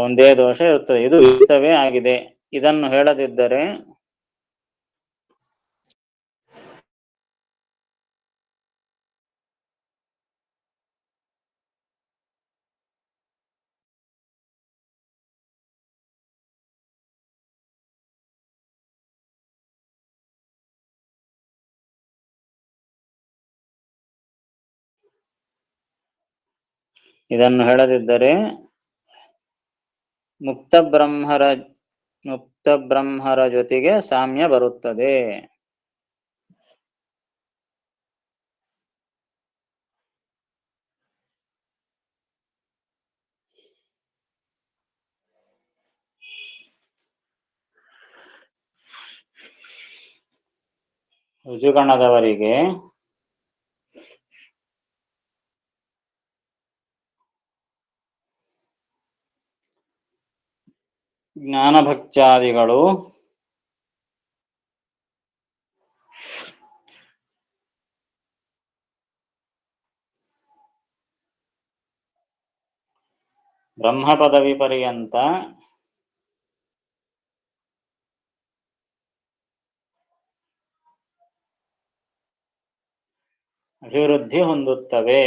ಒಂದೇ ದೋಷ ಇರುತ್ತದೆ. ಇದು ವಿಹಿತವೇ ಆಗಿದೆ. ಇದನ್ನು ಹೇಳದಿದ್ದರೆ ಮುಕ್ತ ಬ್ರಹ್ಮರ ಜೊತೆಗೆ ಸಾಮ್ಯ ಬರುತ್ತದೆ. ಋಜುಗಣದವರಿಗೆ ಜ್ಞಾನಭಕ್ತ್ಯಾದಿಗಳು ಬ್ರಹ್ಮಪದವಿ ಪರ್ಯಂತ ಅಭಿವೃದ್ಧಿ ಹೊಂದುತ್ತವೆ.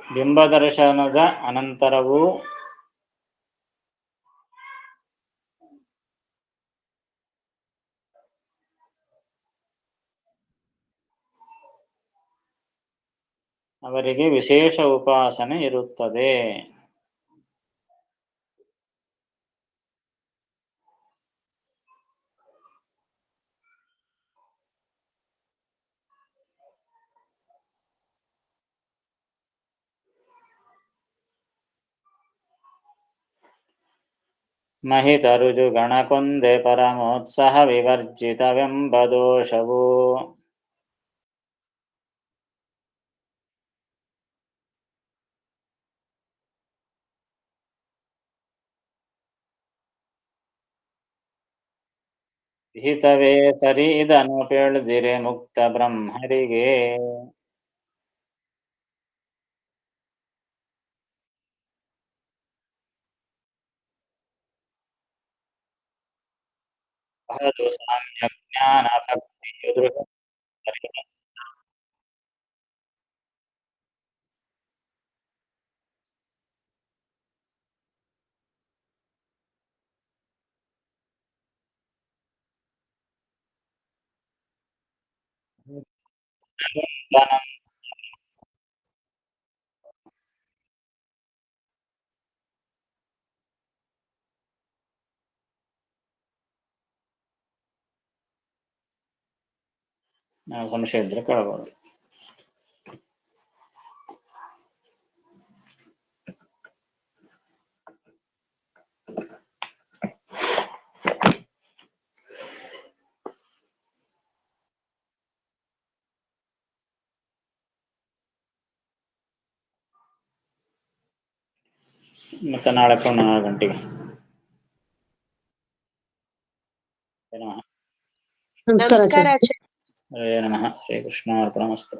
ಬಿಂಬದರ್ಶನದ ಅನಂತರವೂ ಅವರಿಗೆ ವಿಶೇಷ ಉಪಾಸನೆ ಇರುತ್ತದೆ. ಮಹಿತ ಋಜುಗಣಕೊಂದೆ ಪರಮೋತ್ಸಾಹ ವಿವರ್ಜಿತವೆಂಬ ದೋಷವು ವಿಹಿತವೇ ಸರಿ. ಇದನ್ನು ಪೇಳ್ದಿರೆ ಮುಕ್ತ ಬ್ರಹ್ಮರಿಗೆ ಅದು ಸಾಮ್ಯ ಜ್ಞಾನ ಭಕ್ತಿಯು ಸಂಶಯ ಇದ್ರೆ ಕೇಳಬಹುದು. ಮತ್ತೆ ನಾಳೆ ಪುನಃ 4 ಗಂಟೆಗೆ. ನಮಸ್ಕಾರ ಆಚಾರ್ಯ. ಹರೇ ನಮಃ. ಶ್ರೀಕೃಷ್ಣಾರ್ಪಣಮಸ್ತು.